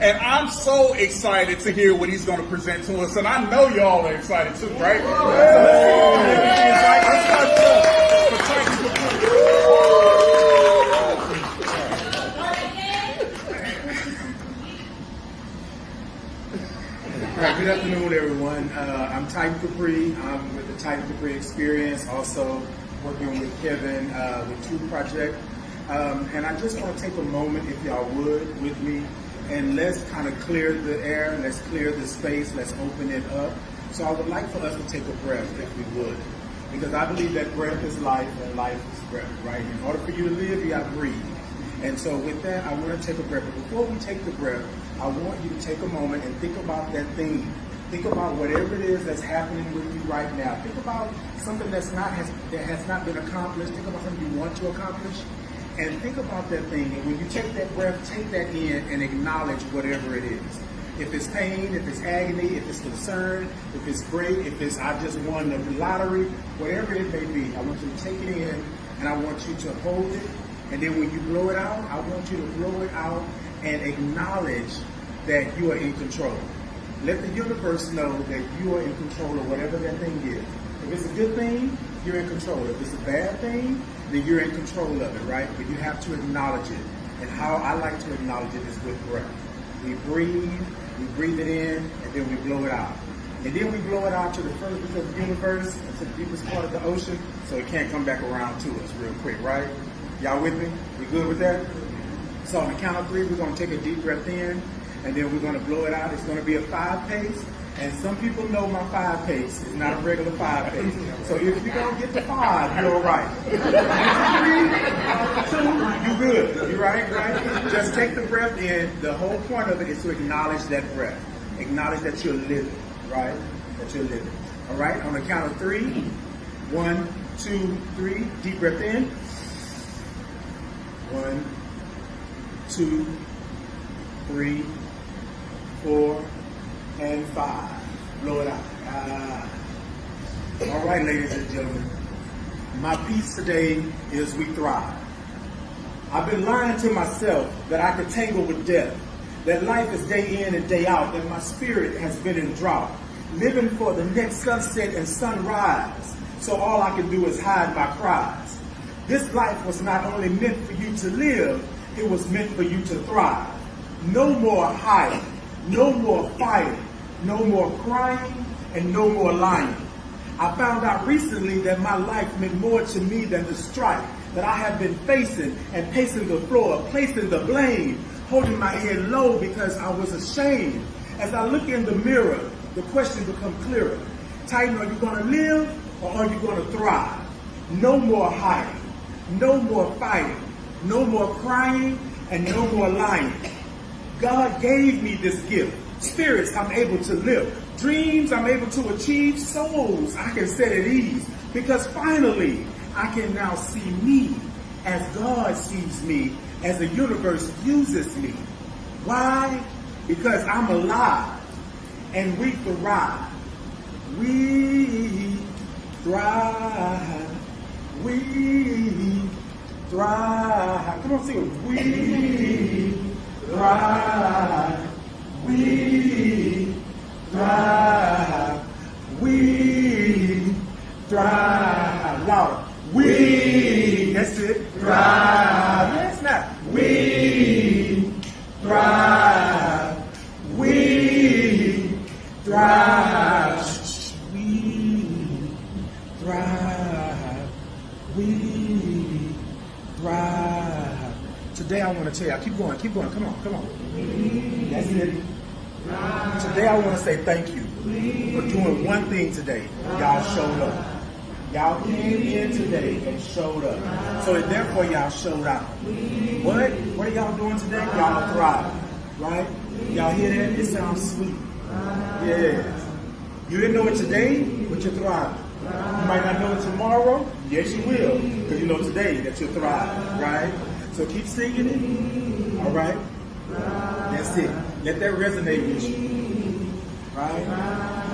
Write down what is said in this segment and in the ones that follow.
And I'm so excited to hear what he's going to present to us. And I know y'all are excited too, right? Good afternoon, everyone. I'm Titan Capri. I'm with the Titan Capri Experience, also working with Kevin with Two Project. And I just want to take a moment, if y'all would, with me, and let's kind of clear the air, let's clear the space, let's open it up. So I would like for us to take a breath, if we would, because I believe that breath is life and life is breath, right? In order for you to live, you got to breathe. And so with that, I want to take a breath. But before we take the breath, I want you to take a moment and think about that thing. Think about whatever it is that's happening with you right now. Think about something that has not been accomplished. Think about something you want to accomplish. And think about that thing. And when you take that breath, take that in and acknowledge whatever it is. If it's pain, if it's agony, if it's concern, if it's great, if it's I just won the lottery, whatever it may be, I want you to take it in and I want you to hold it. And then when you blow it out, I want you to blow it out and acknowledge that you are in control. Let the universe know that you are in control of whatever that thing is. If it's a good thing, you're in control. If it's a bad thing, then you're in control of it, right? But you have to acknowledge it. And how I like to acknowledge it is with breath. We breathe it in, and then we blow it out. And then we blow it out to the furthest of the universe, to the deepest part of the ocean, so it can't come back around to us real quick, right? Y'all with me? We good with that? So on the count of 3, we're going to take a deep breath in, and then we're going to blow it out. It's going to be a 5 pace. And some people know my 5 pace. It's not a regular 5 pace. So if you don't get to 5, you're all right. 2, you good. You right? Just take the breath in. The whole point of it is to acknowledge that breath. Acknowledge that you're living, right? That you're living. All right? On the count of 3, 1, 2, 3. Deep breath in. 1, 2, 3, 4, and 5. Blow it out. All right, ladies and gentlemen. My piece today is we thrive. I've been lying to myself that I could tangle with death, that life is day in and day out, that my spirit has been in drought, living for the next sunset and sunrise, so all I can do is hide my cries. This life was not only meant for you to live, it was meant for you to thrive. No more hiding. No more fighting, no more crying, and no more lying. I found out recently that my life meant more to me than the strife that I have been facing and pacing the floor, placing the blame, holding my head low because I was ashamed. As I look in the mirror, the question becomes clearer. Titan, are you going to live or are you going to thrive? No more hiding, no more fighting, no more crying, and no more lying. God gave me this gift. Spirits I'm able to live. Dreams I'm able to achieve. Souls I can set at ease. Because finally, I can now see me as God sees me, as the universe uses me. Why? Because I'm alive and we thrive. We thrive. We thrive. Come on, sing it. We thrive, we thrive, we thrive. Louder. We, that's it, thrive. Yes, now. We thrive, we thrive, we thrive, we thrive. Today I want to tell you, keep going, come on. That's it. Today I want to say thank you for doing one thing today. Y'all showed up. Y'all came in today and showed up. So therefore y'all showed out. What are y'all doing today? Y'all are thriving, right? Y'all hear that? It sounds sweet. Yes. You didn't know it today, but you're thriving. You might not know it tomorrow. Yes, you will. Because you know today that you're thriving, right? So keep singing it, all right? That's it. Let that resonate with you, right?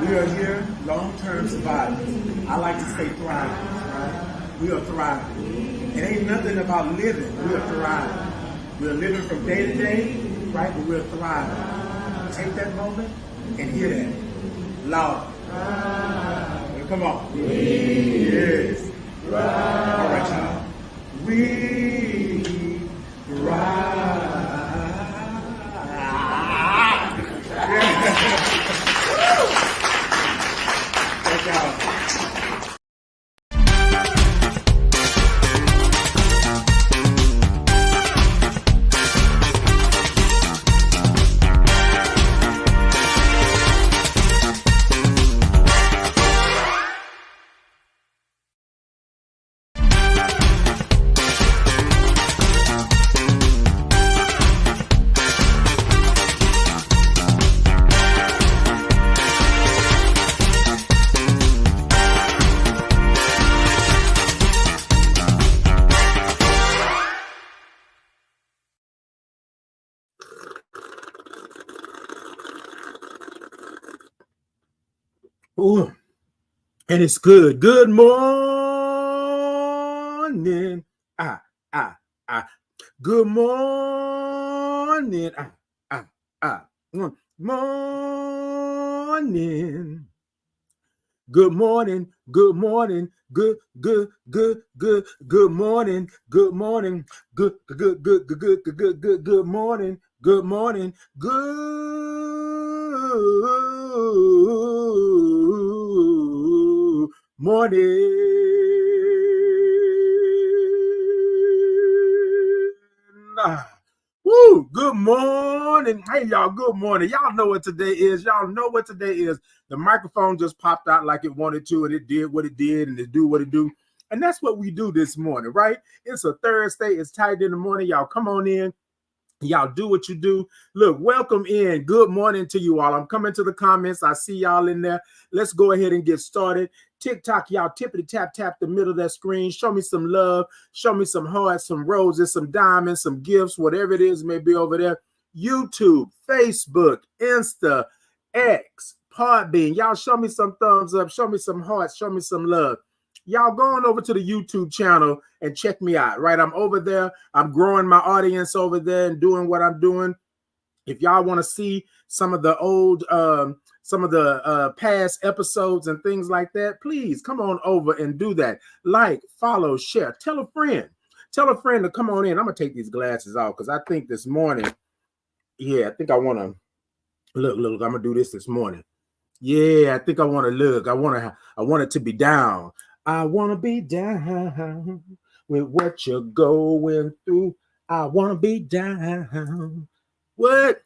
We are here, long-term survivors. I like to say thriving, right? We are thriving. It ain't nothing about living. We are thriving. We are living from day to day, right? But we'll thrive. Take that moment and hear that loud. Come on. Yes. All right, y'all. We Thank y'all. Ooh, and it's good. Good morning. Ah, ah, ah. Good morning. Ah, ah, ah. Morning. Good morning. Good morning. Good morning. Good morning. Good morning. Good morning. Good morning. Woo, good morning. Hey, y'all, good morning. Y'all know what today is. Y'all know what today is. The microphone just popped out like it wanted to, and it did what it did, and it do what it do. And that's what we do this morning, right? It's a Thursday. It's tight in the morning. Y'all come on in. Y'all do what you do. Look, welcome in. Good morning to you all. I'm coming to the comments. I see y'all in there. Let's go ahead and get started. TikTok, y'all tippity tap the middle of that screen. Show me some love. Show me some hearts, some roses, some diamonds, some gifts, whatever it is may be over there. YouTube, Facebook, Insta, X, Podbean. Y'all show me some thumbs up. Show me some hearts. Show me some love. Y'all going over to the YouTube channel and check me out, right? I'm over there. I'm growing my audience over there and doing what I'm doing. If y'all want to see some of the old, past episodes and things like that, please come on over and do that. Like, follow, share, tell a friend. Tell a friend to come on in. I'm going to take these glasses off because I think this morning, I think I want to, look, I'm going to do this morning. Yeah, I think I want to look. I want it to be down. I want to be down with what you're going through. I want to be down. What?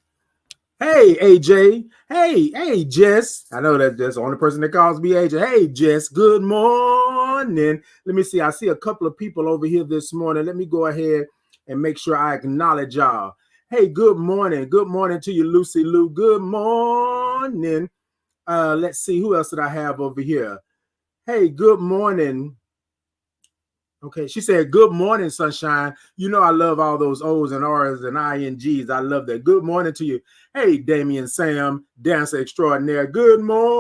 Hey, AJ. Hey, Jess. I know that's the only person that calls me AJ. Hey, Jess. Good morning. Let me see. I see a couple of people over here this morning. Let me go ahead and make sure I acknowledge y'all. Hey, good morning. Good morning to you, Lucy Lou. Good morning. Let's see. Who else did I have over here? Hey, good morning. Okay, she said, good morning, sunshine. You know I love all those O's and R's and INGs. I love that. Good morning to you. Hey, Damian Sam, dancer extraordinaire. Good morning.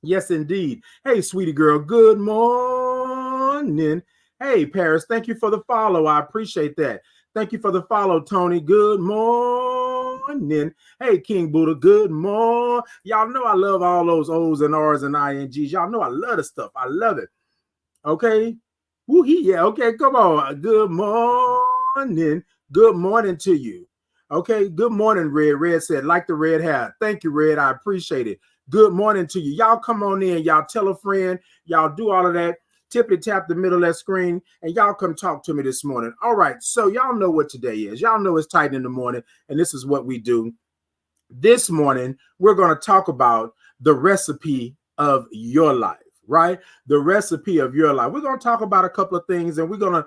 Yes, indeed. Hey, sweetie girl. Good morning. Hey, Paris, thank you for the follow. I appreciate that. Thank you for the follow, Tony. Good morning. Hey, King Buddha. Good morning. Y'all know I love all those O's and R's and INGs. Y'all know I love the stuff. I love it. Okay. Woo-hee. Yeah. Okay. Come on. Good morning. Good morning to you. Okay. Good morning, Red. Red said, like the red hat. Thank you, Red. I appreciate it. Good morning to you. Y'all come on in. Y'all tell a friend. Y'all do all of that. Tippity tap the middle of that screen, and y'all come talk to me this morning. All right. So y'all know what today is. Y'all know it's tight in the morning, and this is what we do. This morning, we're going to talk about the recipe of your life. Right? The recipe of your life. We're going to talk about a couple of things and we're going to,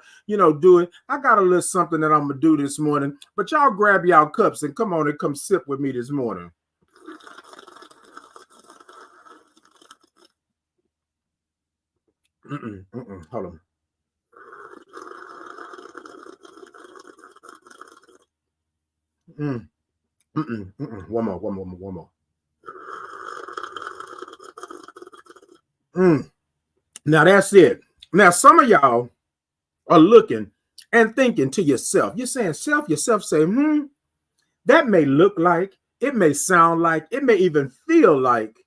do it. I got a little something that I'm going to do this morning, but y'all grab y'all cups and come on and come sip with me this morning. Hold on. One more. Now that's it. Now some of y'all are looking and thinking to yourself. You're saying yourself say, that may look like, it may sound like, it may even feel like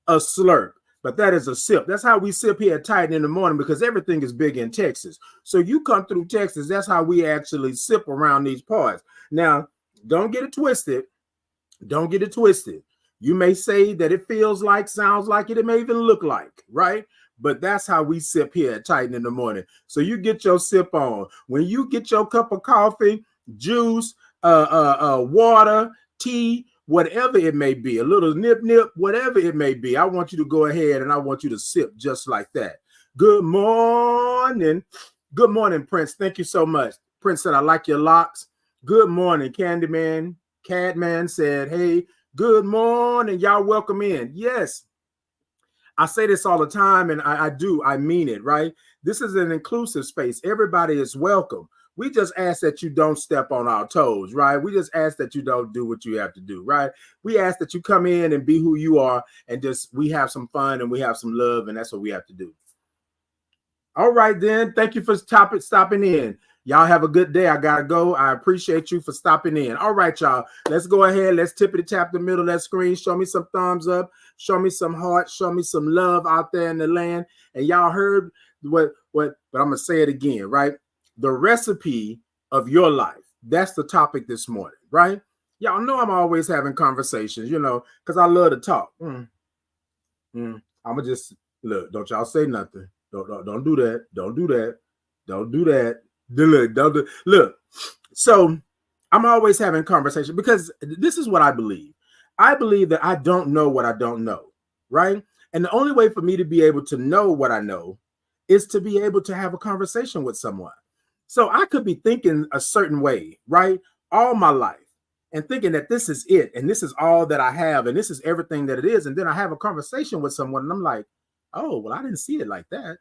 a slurp, but that is a sip. That's how we sip here at Titan in the morning, because everything is big in Texas. So you come through Texas, that's how we actually sip around these parts. Now, don't get it twisted. Don't get it twisted. You may say that it feels like, sounds like it may even look like, right? But that's how we sip here at Titan in the morning. So you get your sip on. When you get your cup of coffee, juice, water, tea, whatever it may be, a little nip, whatever it may be, I want you to go ahead and I want you to sip just like that. Good morning. Good morning, Prince. Thank you so much. Prince said, I like your locks. Good morning, Candyman. Cadman said, hey, good morning. Y'all welcome in. Yes. I say this all the time, and I mean it, right? This is an inclusive space. Everybody is welcome. We just ask that you don't step on our toes, right? We just ask that you don't do what you have to do, right? We ask that you come in and be who you are, and just we have some fun and we have some love, and that's what we have to do. All right, then. Thank you for stopping in. Y'all have a good day. I got to go. I appreciate you for stopping in. All right, y'all. Let's go ahead. Let's tippity tap the middle of that screen. Show me some thumbs up. Show me some hearts. Show me some love out there in the land. And y'all heard what, but I'm going to say it again, right? The recipe of your life. That's the topic this morning, right? Y'all know I'm always having conversations, because I love to talk. I'm going to just, look, don't y'all say nothing. Don't do that. Don't do that. Don't do that. Look. So I'm always having conversation, because this is what I believe. I believe that I don't know what I don't know, right? And the only way for me to be able to know what I know is to be able to have a conversation with someone. So I could be thinking a certain way, right? All my life, and thinking that this is it, and this is all that I have, and this is everything that it is. And then I have a conversation with someone, and I'm like, oh, well, I didn't see it like that.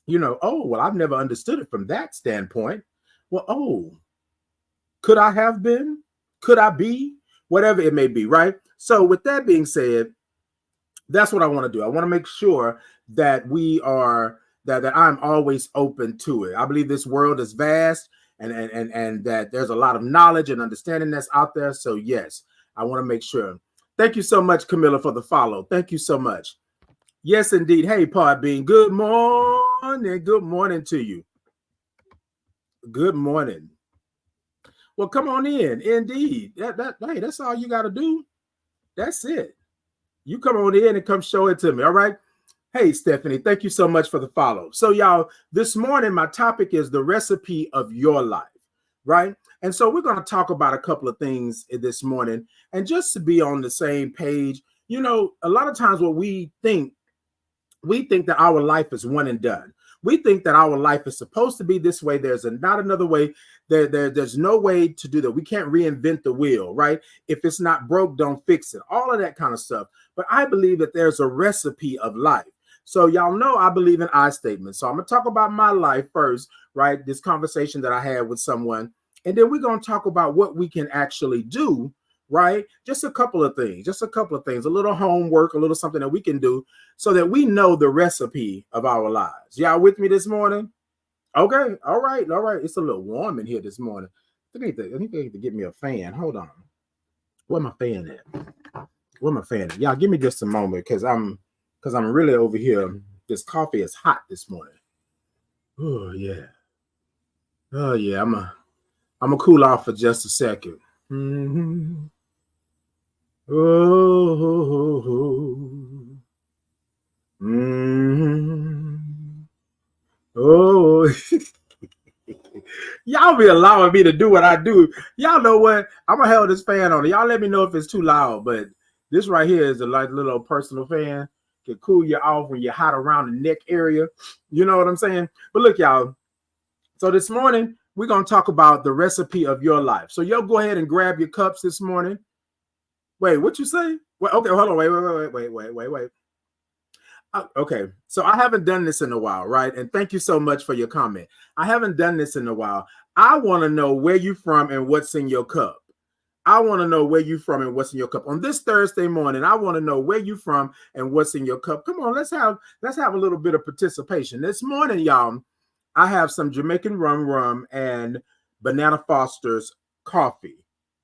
Oh, well, I've never understood it from that standpoint. Well, oh, could I have been? Could I be? Whatever it may be, right? So with that being said, that's what I want to do. I want to make sure that we are, that I'm always open to it. I believe this world is vast, and that there's a lot of knowledge and understanding that's out there. So yes, I want to make sure. Thank you so much, Camilla, for the follow. Thank you so much. Yes, indeed. Hey, Podbean. Good morning. Good morning to you. Good morning. Well, come on in. Indeed. Hey, that's all you got to do. That's it. You come on in and come show it to me. All right. Hey, Stephanie, thank you so much for the follow. So, y'all, this morning, my topic is the recipe of your life, right? And so we're going to talk about a couple of things this morning. And just to be on the same page, a lot of times what we think that our life is one and done. We think that our life is supposed to be this way. There's not another way. There's no way to do that. We can't reinvent the wheel, right? If it's not broke, don't fix it. All of that kind of stuff. But I believe that there's a recipe of life. So y'all know I believe in I statements. So I'm going to talk about my life first, right? This conversation that I had with someone. And then we're going to talk about what we can actually do, right? Just a couple of things, a little homework, a little something that we can do so that we know the recipe of our lives. Y'all with me this morning? Okay. All right. It's a little warm in here this morning. I think I need to get me a fan. Hold on. Where my fan at? Y'all give me just a moment, because I'm really over here. This coffee is hot this morning. Oh yeah. I'm gonna cool off for just a second. Mm-hmm. Oh. Y'all be allowing me to do what I do. Y'all know what? I'm gonna have this fan on. Y'all let me know if it's too loud, but this right here is a little personal fan. Can cool you off when you're hot around the neck area. You know what I'm saying? But look, y'all. So this morning, we're going to talk about the recipe of your life. So y'all go ahead and grab your cups this morning. Wait, what you say? Wait, okay, hold on. Wait. Okay, so I haven't done this in a while, right? And thank you so much for your comment. I haven't done this in a while. I want to know where you're from and what's in your cup. I want to know where you're from and what's in your cup. On this Thursday morning, I want to know where you're from and what's in your cup. Come on, let's have a little bit of participation. This morning, y'all, I have some Jamaican rum and Banana Foster's coffee.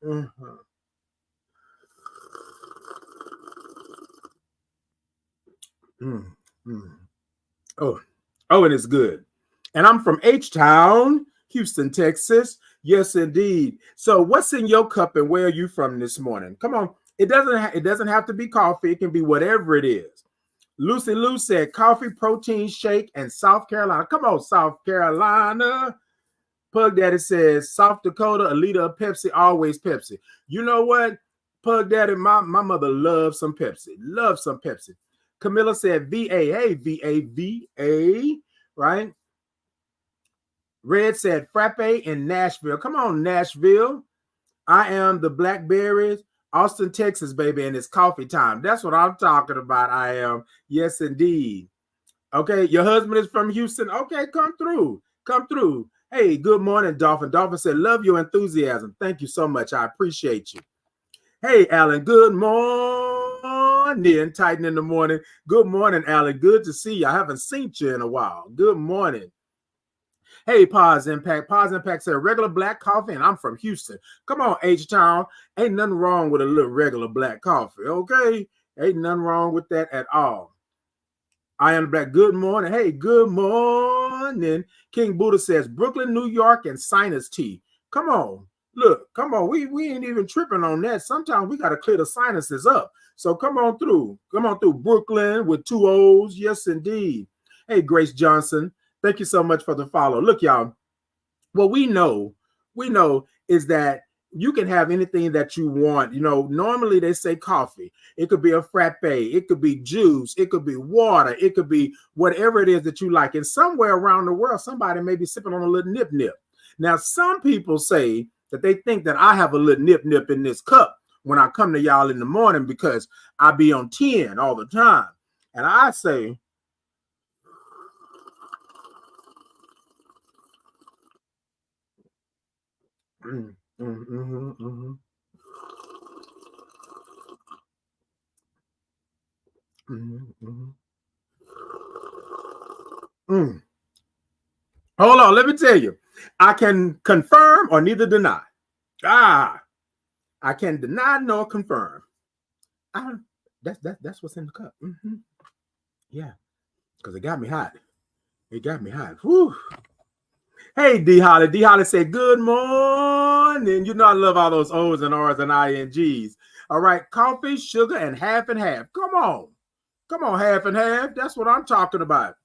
Mhm. Mm, mm. Oh, and it's good. And I'm from H-Town, Houston, Texas. Yes, indeed. So, what's in your cup, and where are you from this morning? Come on. It doesn't have to be coffee. It can be whatever it is. Lucy Lou said coffee, protein shake, and South Carolina. Come on, South Carolina. Pug Daddy says South Dakota, a liter of Pepsi, always Pepsi. You know what? Pug Daddy, my mother loves some Pepsi. Loves some Pepsi. Camilla said VA. Hey, VA, right? Red said frappe in Nashville. Come on, Nashville. I am the Blackberries, Austin, Texas, baby, and it's coffee time. That's what I'm talking about. I am. Yes, indeed. Okay, your husband is from Houston. Okay, come through. Come through. Hey, good morning, Dolphin. Dolphin said, love your enthusiasm. Thank you so much. I appreciate you. Hey, Alan, good morning. Titan in the morning. Good morning, Alan. Good to see you. I haven't seen you in a while. Good morning. Hey, Pause Impact. Pause Impact said regular black coffee, and I'm from Houston. Come on, H-Town. Ain't nothing wrong with a little regular black coffee, okay? Ain't nothing wrong with that at all. I am black. Good morning. Hey, good morning. King Buddha says Brooklyn, New York, and sinus tea. Come on. Look, come on. We ain't even tripping on that. Sometimes we got to clear the sinuses up. So come on through. Come on through Brooklyn with 2 O's. Yes, indeed. Hey, Grace Johnson. Thank you so much for the follow. Look, y'all, what we know is that you can have anything that you want. You know, normally they say coffee. It could be a frappe. It could be juice. It could be water. It could be whatever it is that you like. And somewhere around the world, somebody may be sipping on a little nip. Now, some people say that they think that I have a little nip in this cup when I come to y'all in the morning because I be on 10 all the time. And I say, Hold on, let me tell you. I can confirm or neither deny. I can deny nor confirm. That's what's in the cup. Yeah, because it got me hot. It got me hot. Whew. Hey, D Holly. D Holly said, good morning. You know I love all those O's and R's and INGs. All right, coffee, sugar, and half. Come on. Come on, half and half. That's what I'm talking about.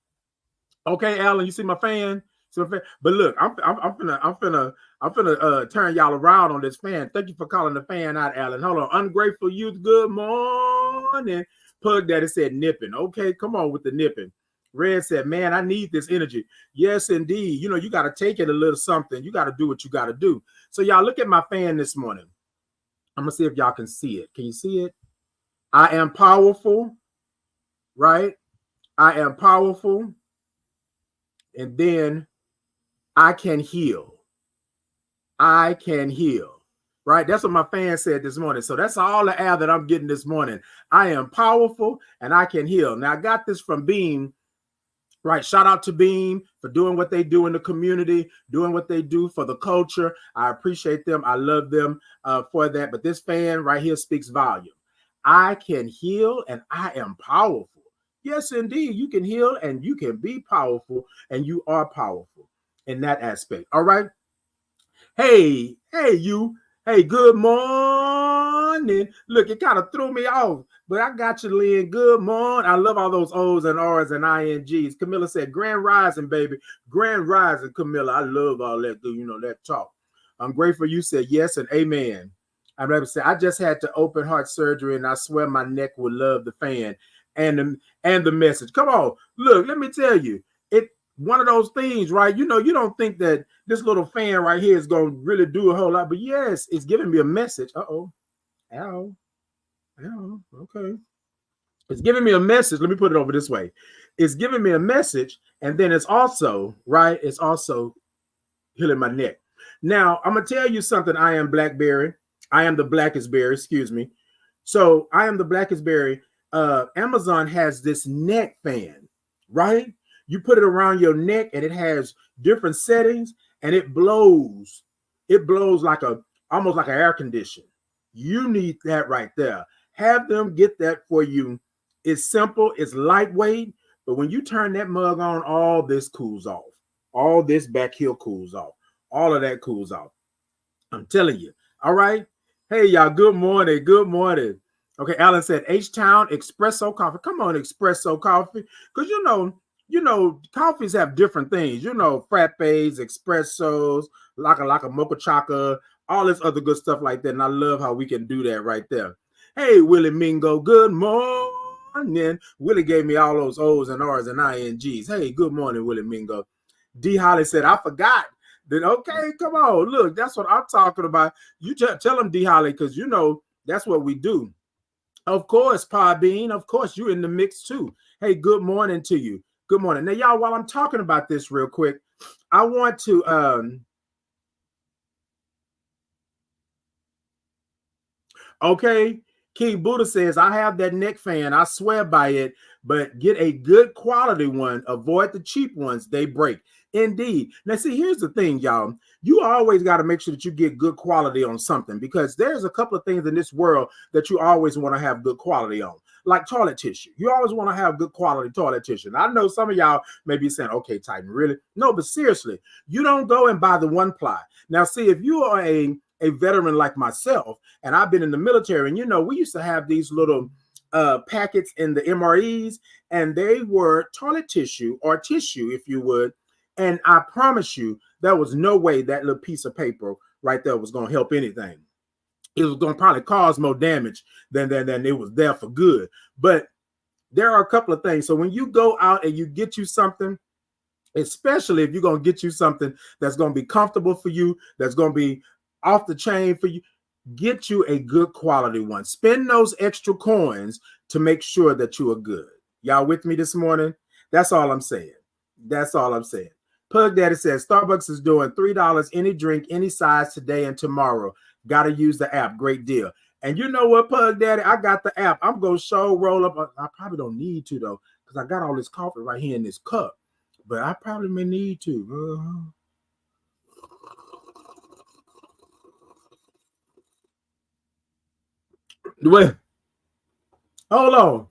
Okay, Alan, you see my fan? But look, I'm finna turn y'all around on this fan. Thank you for calling the fan out, Alan. Hold on. Ungrateful youth, good morning. Pug Daddy said nipping. Okay, come on with the nipping. Red said, man, I need this energy. Yes, indeed. You know, you got to take it a little something. You got to do what you got to do. So y'all look at my fan this morning. I'm going to see if y'all can see it. Can you see it? I am powerful, right? I am powerful. And then I can heal. I can heal. Right? That's what my fan said this morning. So that's all the air that I'm getting this morning. I am powerful and I can heal. Now, I got this from Beam. Right. Shout out to Beam for doing what they do in the community, doing what they do for the culture. I appreciate them. I love them for that. But this fan right here speaks volume. I can heal and I am powerful. Yes, indeed. You can heal and you can be powerful and you are powerful in that aspect. All right. Hey, you. Hey, good morning. Look, it kind of threw me off, but I got you, Lynn. Good morning. I love all those O's and R's and INGs. Camilla said, grand rising, baby. Grand rising, Camilla. I love all that, that talk. I'm grateful you said yes and amen. I'd rather say, I just had to open heart surgery, and I swear my neck would love the fan and the message. Come on. Look, let me tell you. One of those things, right? You don't think that this little fan right here is going to really do a whole lot, but yes, it's giving me a message. Ow. Okay. It's giving me a message. Let me put it over this way. It's giving me a message, and then it's also, right? It's also healing my neck. Now, I'm going to tell you something. I am Blackberry. I am the blackest berry, excuse me. So I am the blackest berry. Amazon has this neck fan, right? You put it around your neck and it has different settings and it blows. It blows like almost like an air conditioner. You need that right there. Have them get that for you. It's simple, it's lightweight, but when you turn that mug on, all this cools off. All this back here cools off. All of that cools off. I'm telling you. All right. Hey, y'all. Good morning. Good morning. Okay. Alan said H-Town espresso coffee. Come on, espresso coffee. Because you know, coffees have different things. You know, frappes, espressos, like a mocha chocolate, all this other good stuff like that. And I love how we can do that right there. Hey, Willie Mingo. Good morning. Willie gave me all those O's and R's and INGs. Hey, good morning, Willie Mingo. D. Holly said, I forgot. Then okay, come on, look, that's what I'm talking about. You tell them D Holly, because you know that's what we do. Of course, Pa Bean, of course, you're in the mix too. Hey, good morning to you. Good morning. Now, y'all, while I'm talking about this real quick, I want to okay. King Buddha says, I have that neck fan. I swear by it, but get a good quality one. Avoid the cheap ones. They break. Indeed. Now, see, here's the thing, y'all. You always got to make sure that you get good quality on something, because there's a couple of things in this world that you always want to have good quality on, like toilet tissue. You always want to have good quality toilet tissue. And I know some of y'all may be saying, okay, Titan, really? No, but seriously, you don't go and buy the one ply. Now, see, if you are a veteran like myself, and I've been in the military, and you know, we used to have these little packets in the MREs, and they were toilet tissue or tissue, if you would. And I promise you, there was no way that little piece of paper right there was going to help anything. It was going to probably cause more damage than it was there for good. But there are a couple of things. So when you go out and you get you something, especially if you're going to get you something that's going to be comfortable for you, that's going to be off the chain for you, get you a good quality one. Spend those extra coins to make sure that you are good. Y'all with me this morning? That's all I'm saying. That's all I'm saying. Pug Daddy says Starbucks is doing $3 any drink, any size today and tomorrow. Got to use the app. Great deal. And you know what, Pug Daddy? I got the app. I'm going to show roll up. I probably don't need to, though, because I got all this coffee right here in this cup. But I probably may need to. Wait. Hold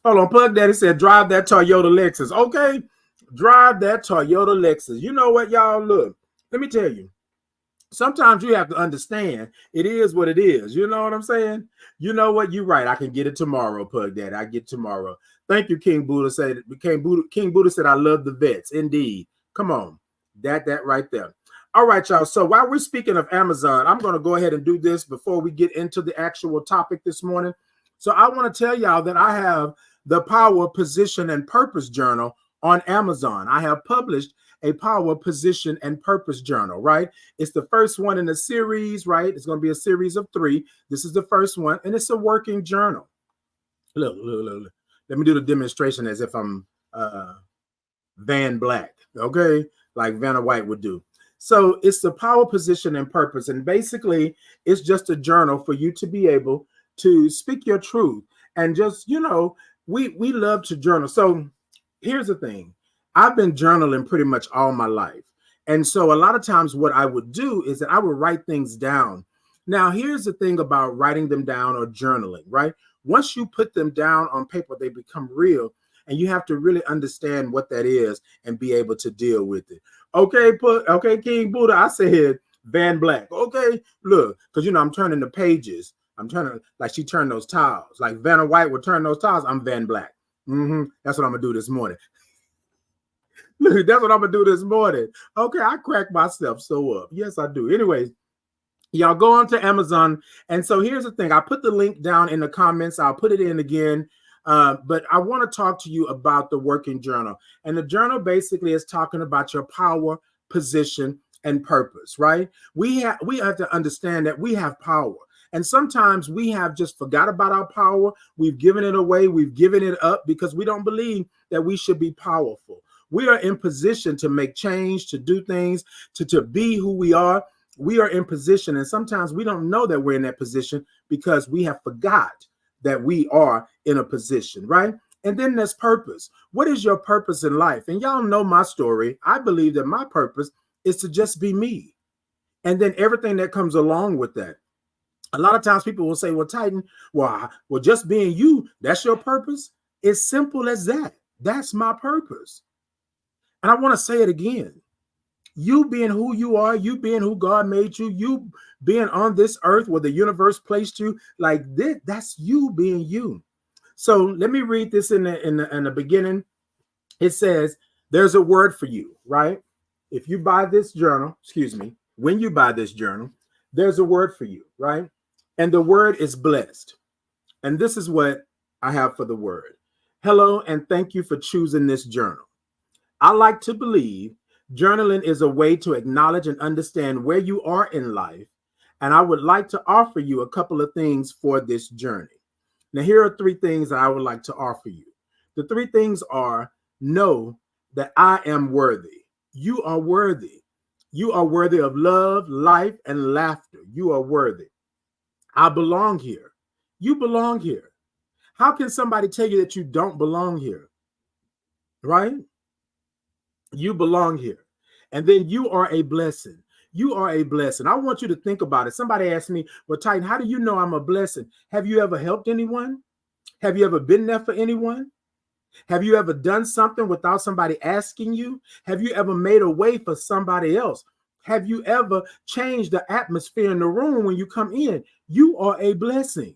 on. Pug Daddy said, drive that Toyota Lexus. Okay. Drive that Toyota Lexus. You know what, y'all? Look, let me tell you. Sometimes you have to understand it is what it is. You know what I'm saying? You know what? You're right. I can get it tomorrow, Pug Daddy. I get tomorrow. Thank you, King Buddha. King Buddha said, I love the vets. Indeed. Come on. That right there. All right, y'all. So while we're speaking of Amazon, I'm going to go ahead and do this before we get into the actual topic this morning. So I want to tell y'all that I have the Power, Position, and Purpose Journal on Amazon. I have published a Power, Position, and Purpose Journal, right? It's the first one in the series, right? It's going to be a series of 3. This is the first one, and it's a working journal. Look. Let me do the demonstration as if I'm Van Black, okay? Like Vanna White would do. So it's the Power, Position, and Purpose, and basically it's just a journal for you to be able to speak your truth. And just, you know, we love to journal. So here's the thing. I've been journaling pretty much all my life. And so a lot of times what I would do is that I would write things down. Now, here's the thing about writing them down or journaling, right? Once you put them down on paper, they become real. And you have to really understand what that is and be able to deal with it. Okay, King Buddha, I said Van Black. Okay, look, because, you know, I'm turning the pages. I'm turning, like she turned those tiles. Like Vanna White would turn those tiles. I'm Van Black. That's what I'm going to do this morning. Look, that's what I'm going to do this morning. Okay, I crack myself so up. Yes, I do. Anyways, y'all go on to Amazon. And so here's the thing. I put the link down in the comments. I'll put it in again. But I want to talk to you about the working journal. And the journal basically is talking about your power, position, and purpose, right? We have to understand that we have power. And sometimes we have just forgot about our power. We've given it away. We've given it up because we don't believe that we should be powerful. We are in position to make change, to do things, to be who we are. We are in position. And sometimes we don't know that we're in that position because we have forgot that we are in a position, right? And then there's purpose. What is your purpose in life? And y'all know my story. I believe that my purpose is to just be me. And then everything that comes along with that. A lot of times people will say, well, Titan, well, just being you, that's your purpose. It's simple as that. That's my purpose. And I want to say it again. You being who you are, you being who God made you, you being on this earth where the universe placed you, like this, that's you being you. So let me read this in the beginning. It says, there's a word for you, right? If you buy this journal, when you buy this journal, there's a word for you, right? And the word is blessed. And this is what I have for the word. Hello, and thank you for choosing this journal. I like to believe journaling is a way to acknowledge and understand where you are in life. And I would like to offer you a couple of things for this journey. Now, here are 3 things that I would like to offer you. The 3 things are: know that I am worthy. You are worthy. You are worthy of love, life, and laughter. You are worthy. I belong here. You belong here. How can somebody tell you that you don't belong here? Right? You belong here. And then you are a blessing. You are a blessing. I want you to think about it. Somebody asked me, well, Titan, how do you know I'm a blessing? Have you ever helped anyone? Have you ever been there for anyone? Have you ever done something without somebody asking you? Have you ever made a way for somebody else? Have you ever changed the atmosphere in the room when you come in? You are a blessing.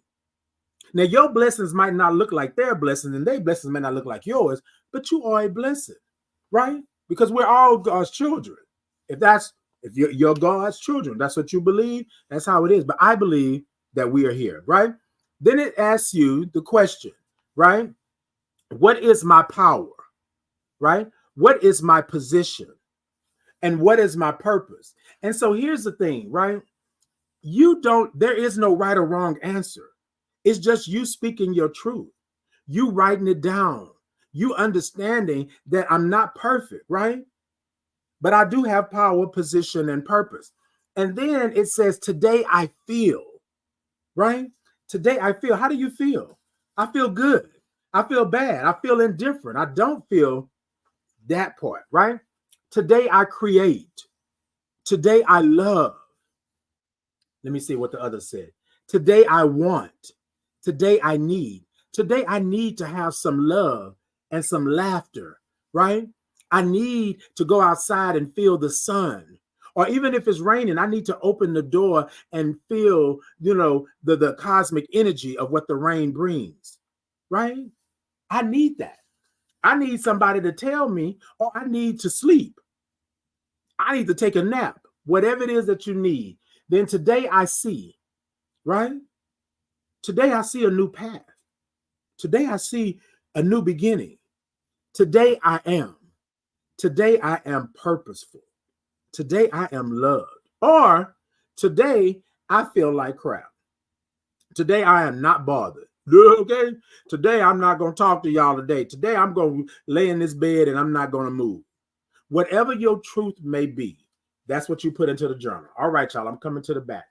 Now, your blessings might not look like their blessings, and their blessings may not look like yours, but you are a blessing, right? Because we're all God's children. If you're God's children, that's what you believe, that's how it is. But I believe that we are here, right? Then it asks you the question, right? What is my power, right? What is my position? And what is my purpose? And so here's the thing, right? There is no right or wrong answer. It's just you speaking your truth, you writing it down, you understanding that I'm not perfect, right? But I do have power, position, and purpose. And then it says, today I feel, right? Today I feel. How do you feel? I feel good. I feel bad. I feel indifferent. I don't feel that part, right? Today I create. Today I love. Let me see what the other said. Today I want. Today I need. Today I need to have some love and some laughter, right? I need to go outside and feel the sun. Or even if it's raining, I need to open the door and feel, the cosmic energy of what the rain brings, right? I need that. I need somebody to tell me, or I need to sleep. I need to take a nap, whatever it is that you need. Then today I see, right? Today I see a new path. Today I see a new beginning. Today I am. Today I am purposeful. Today I am loved. Or today I feel like crap. Today I am not bothered. Okay? Today I'm not going to talk to y'all today. Today I'm going to lay in this bed and I'm not going to move. Whatever your truth may be, that's what you put into the journal. All right, y'all, I'm coming to the back.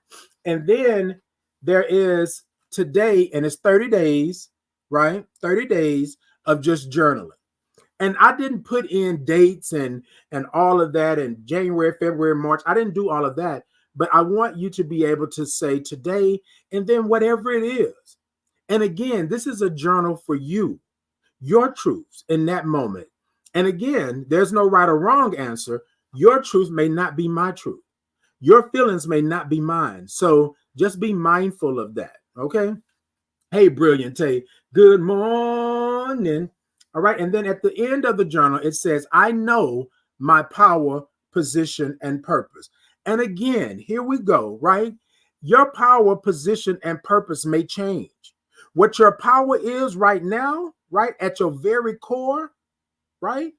And then there is today, and it's 30 days, right? 30 days of just journaling. And I didn't put in dates and all of that in January, February, March. I didn't do all of that. But I want you to be able to say today and then whatever it is. And again, this is a journal for you, your truths in that moment. And again, there's no right or wrong answer. Your truth may not be my truth. Your feelings may not be mine. So just be mindful of that. Okay. Hey, Brilliant Tay. Good morning. All right. And then at the end of the journal, it says, I know my power, position, and purpose. And again, here we go, right? Your power, position, and purpose may change. What your power is right now, right, at your very core, right?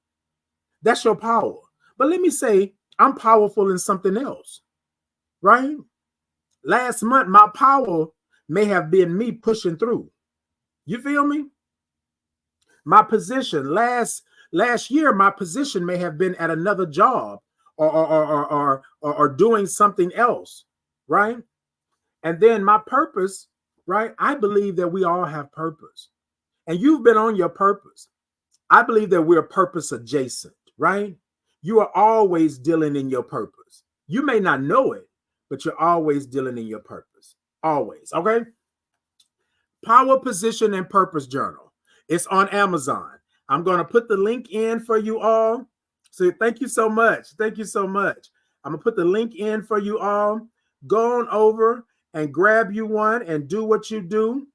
That's your power. But let me say, I'm powerful in something else, right? Last month, my power may have been me pushing through. You feel me? My position last year, my position may have been at another job or doing something else, right? And then my purpose, right? I believe that we all have purpose. and you've been on your purpose. I believe that we're purpose adjacent, right? You are always dealing in your purpose. You may not know it, but you're always dealing in your purpose. Always, okay? Power, Position, and Purpose Journal. It's on Amazon. I'm going to put the link in for you all. So thank you so much. Thank you so much. I'm going to put the link in for you all. Go on over and grab you one and do what you do.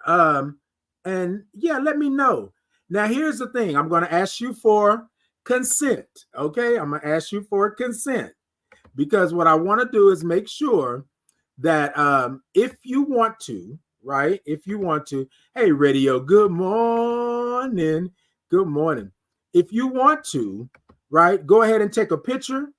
And yeah, let me know. Now, here's the thing. I'm going to ask you for consent. Okay, I'm going to ask you for consent, because what I want to do is make sure that if you want to, right? If you want to, hey, radio, good morning. Good morning. If you want to, right, go ahead and take a picture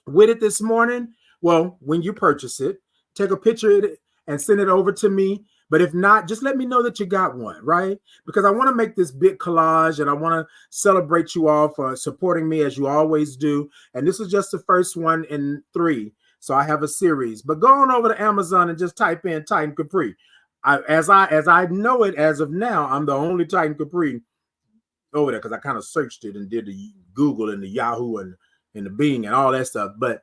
with it this morning. Well, when you purchase it, take a picture of it and send it over to me. But if not, just let me know that you got one, right? Because I want to make this big collage, and I want to celebrate you all for supporting me as you always do. And this is just the first one in 3. So I have a series. But go on over to Amazon and just type in Titan Capri. As I know it as of now, I'm the only Titan Capri over there, because I kind of searched it and did the Google and the Yahoo and the Bing and all that stuff. But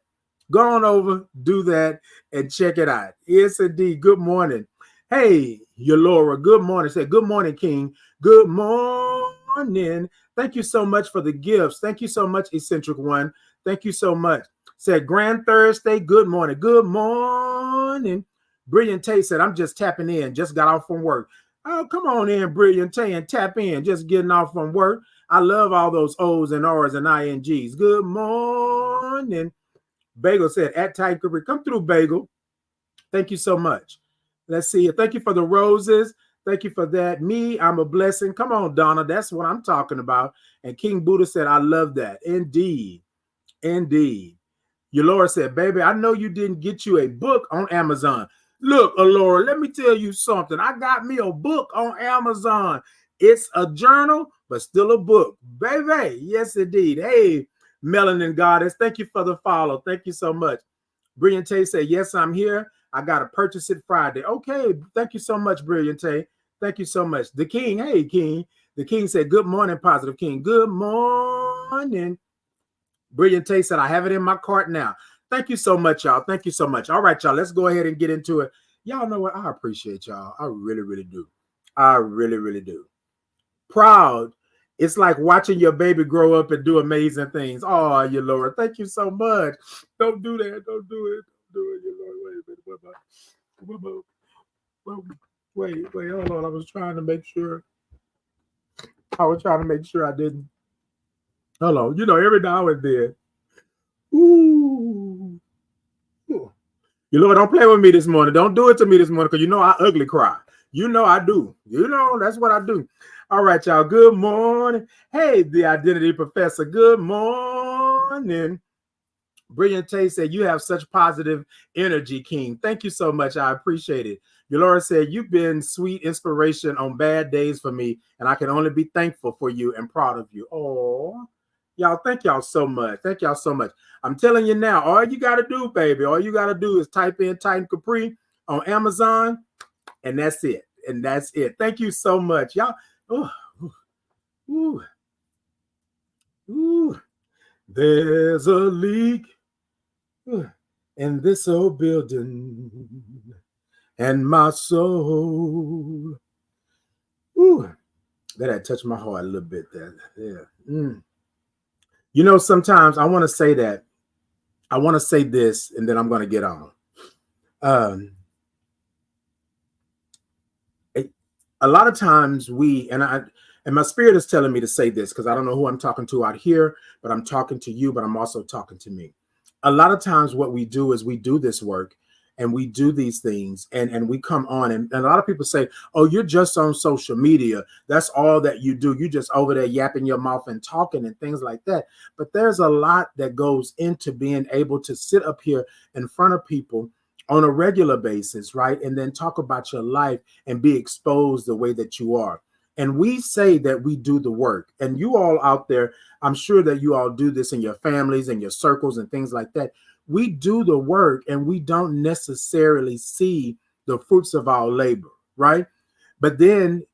go on over, do that, and check it out. Yes, indeed. Good morning. Hey, Yolora, good morning. Say, good morning, King. Good morning. Thank you so much for the gifts. Thank you so much, Eccentric One. Thank you so much. Said, Grand Thursday, good morning. Good morning. Brilliant Tay said, I'm just tapping in. Just got off from work. Oh, come on in, Brilliant Tay, and tap in. Just getting off from work. I love all those O's and R's and INGs. Good morning. Bagel said, at Titan Capri. Come through, Bagel. Thank you so much. Let's see. Thank you for the roses. Thank you for that. Me, I'm a blessing. Come on, Donna. That's what I'm talking about. And King Buddha said, I love that. Indeed. Indeed. Yolora said, baby, I know you didn't get you a book on Amazon. Look, Alora, let me tell you something. I got me a book on Amazon. It's a journal, but still a book. Baby, yes, indeed. Hey, Melanin Goddess, thank you for the follow. Thank you so much. Brilliant Tay said, yes, I'm here. I got to purchase it Friday. Okay, thank you so much, Brilliant Tay. Thank you so much. The King, hey, King. The King said, good morning, Positive King. Good morning. Brilliant Tay said, I have it in my cart now. Thank you so much, y'all. Thank you so much. All right, y'all, let's go ahead and get into it. Y'all know what? I appreciate y'all. I really, really do. I really, really do. Proud. It's like watching your baby grow up and do amazing things. Oh, your Lord. Thank you so much. Don't do that. Don't do it. Don't do it, your Lord. Wait a minute. Wait, hold on. I was trying to make sure. I didn't. Hold on. You know, every now and then. Ooh. You Lord, don't play with me this morning. Don't do it to me this morning, because you know I ugly cry. You know I do. You know, that's what I do. All right, y'all. Good morning. Hey, the Identity Professor. Good morning. Brilliant Taste said, you have such positive energy, King. Thank you so much. I appreciate it. Yolora said, you've been sweet inspiration on bad days for me, and I can only be thankful for you and proud of you. Oh, y'all, thank y'all so much. Thank y'all so much. I'm telling you now, all you got to do, baby, all you got to do is type in Titan Capri on Amazon, and that's it. And that's it. Thank you so much. Y'all, ooh. There's a leak in this old building, and my soul. Ooh, that had touched my heart a little bit there. Yeah. You know, sometimes I want to say that. I want to say this, and then I'm going to get on. A lot of times and my spirit is telling me to say this, because I don't know who I'm talking to out here, but I'm talking to you, but I'm also talking to me. A lot of times what we do is we do this work and we do these things and we come on and a lot of people say, oh, you're just on social media. That's all that you do. You just over there yapping your mouth and talking and things like that. But there's a lot that goes into being able to sit up here in front of people on a regular basis, right? And then talk about your life and be exposed the way that you are. And we say that we do the work. And you all out there, I'm sure that you all do this in your families and your circles and things like that. We do the work and we don't necessarily see the fruits of our labor, right? But then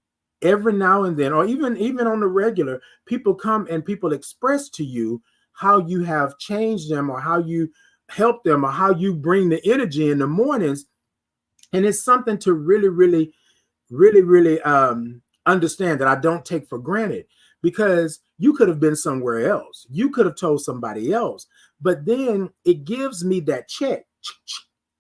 every now and then, or even on the regular, people come and people express to you how you have changed them, or how you help them, or how you bring the energy in the mornings. And it's something to really understand, that I don't take for granted, because you could have been somewhere else. You could have told somebody else, but then it gives me that check,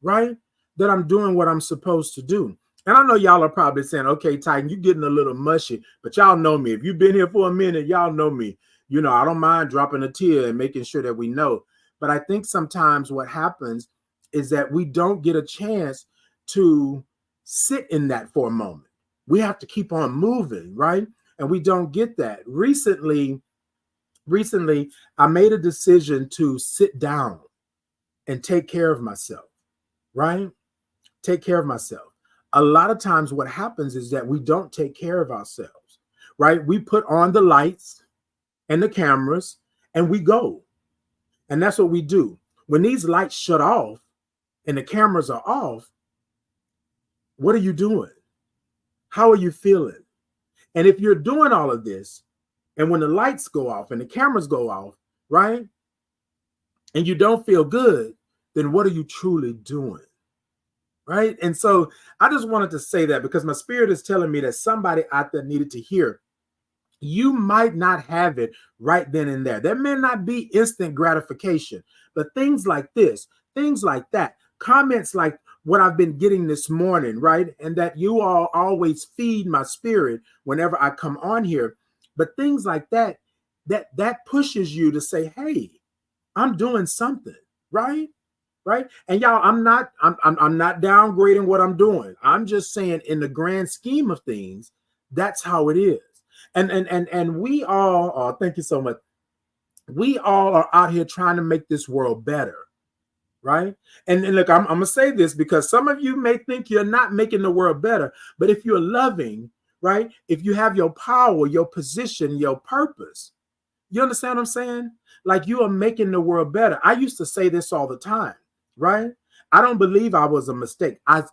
right? That I'm doing what I'm supposed to do. And I know y'all are probably saying, okay, Titan, you're getting a little mushy, but y'all know me. If you've been here for a minute, y'all know me. You know, I don't mind dropping a tear and making sure that we know. But I think sometimes what happens is that we don't get a chance to sit in that for a moment. We have to keep on moving, right? And we don't get that. Recently, I made a decision to sit down and take care of myself, right? Take care of myself. A lot of times what happens is that we don't take care of ourselves, right? We put on the lights and the cameras and we go. And that's what we do. When these lights shut off and the cameras are off, what are you doing? How are you feeling? And if you're doing all of this, and when the lights go off and the cameras go off, right, and you don't feel good, then what are you truly doing? Right? And so I just wanted to say that, because my spirit is telling me that somebody out there needed to hear. You might not have it right then and there. There may not be instant gratification, but things like this, things like that, comments like what I've been getting this morning, right? And that you all always feed my spirit whenever I come on here. But things like that, that pushes you to say, hey, I'm doing something, right? Right. And y'all, I'm not downgrading what I'm doing. I'm just saying, in the grand scheme of things, that's how it is. And we all are, thank you so much. We all are out here trying to make this world better. Right. And look, I'm gonna say this because some of you may think you're not making the world better, but if you're loving, right, if you have your power, your position, your purpose, you understand what I'm saying? Like, you are making the world better. I used to say this all the time, right? I don't believe I was a mistake. I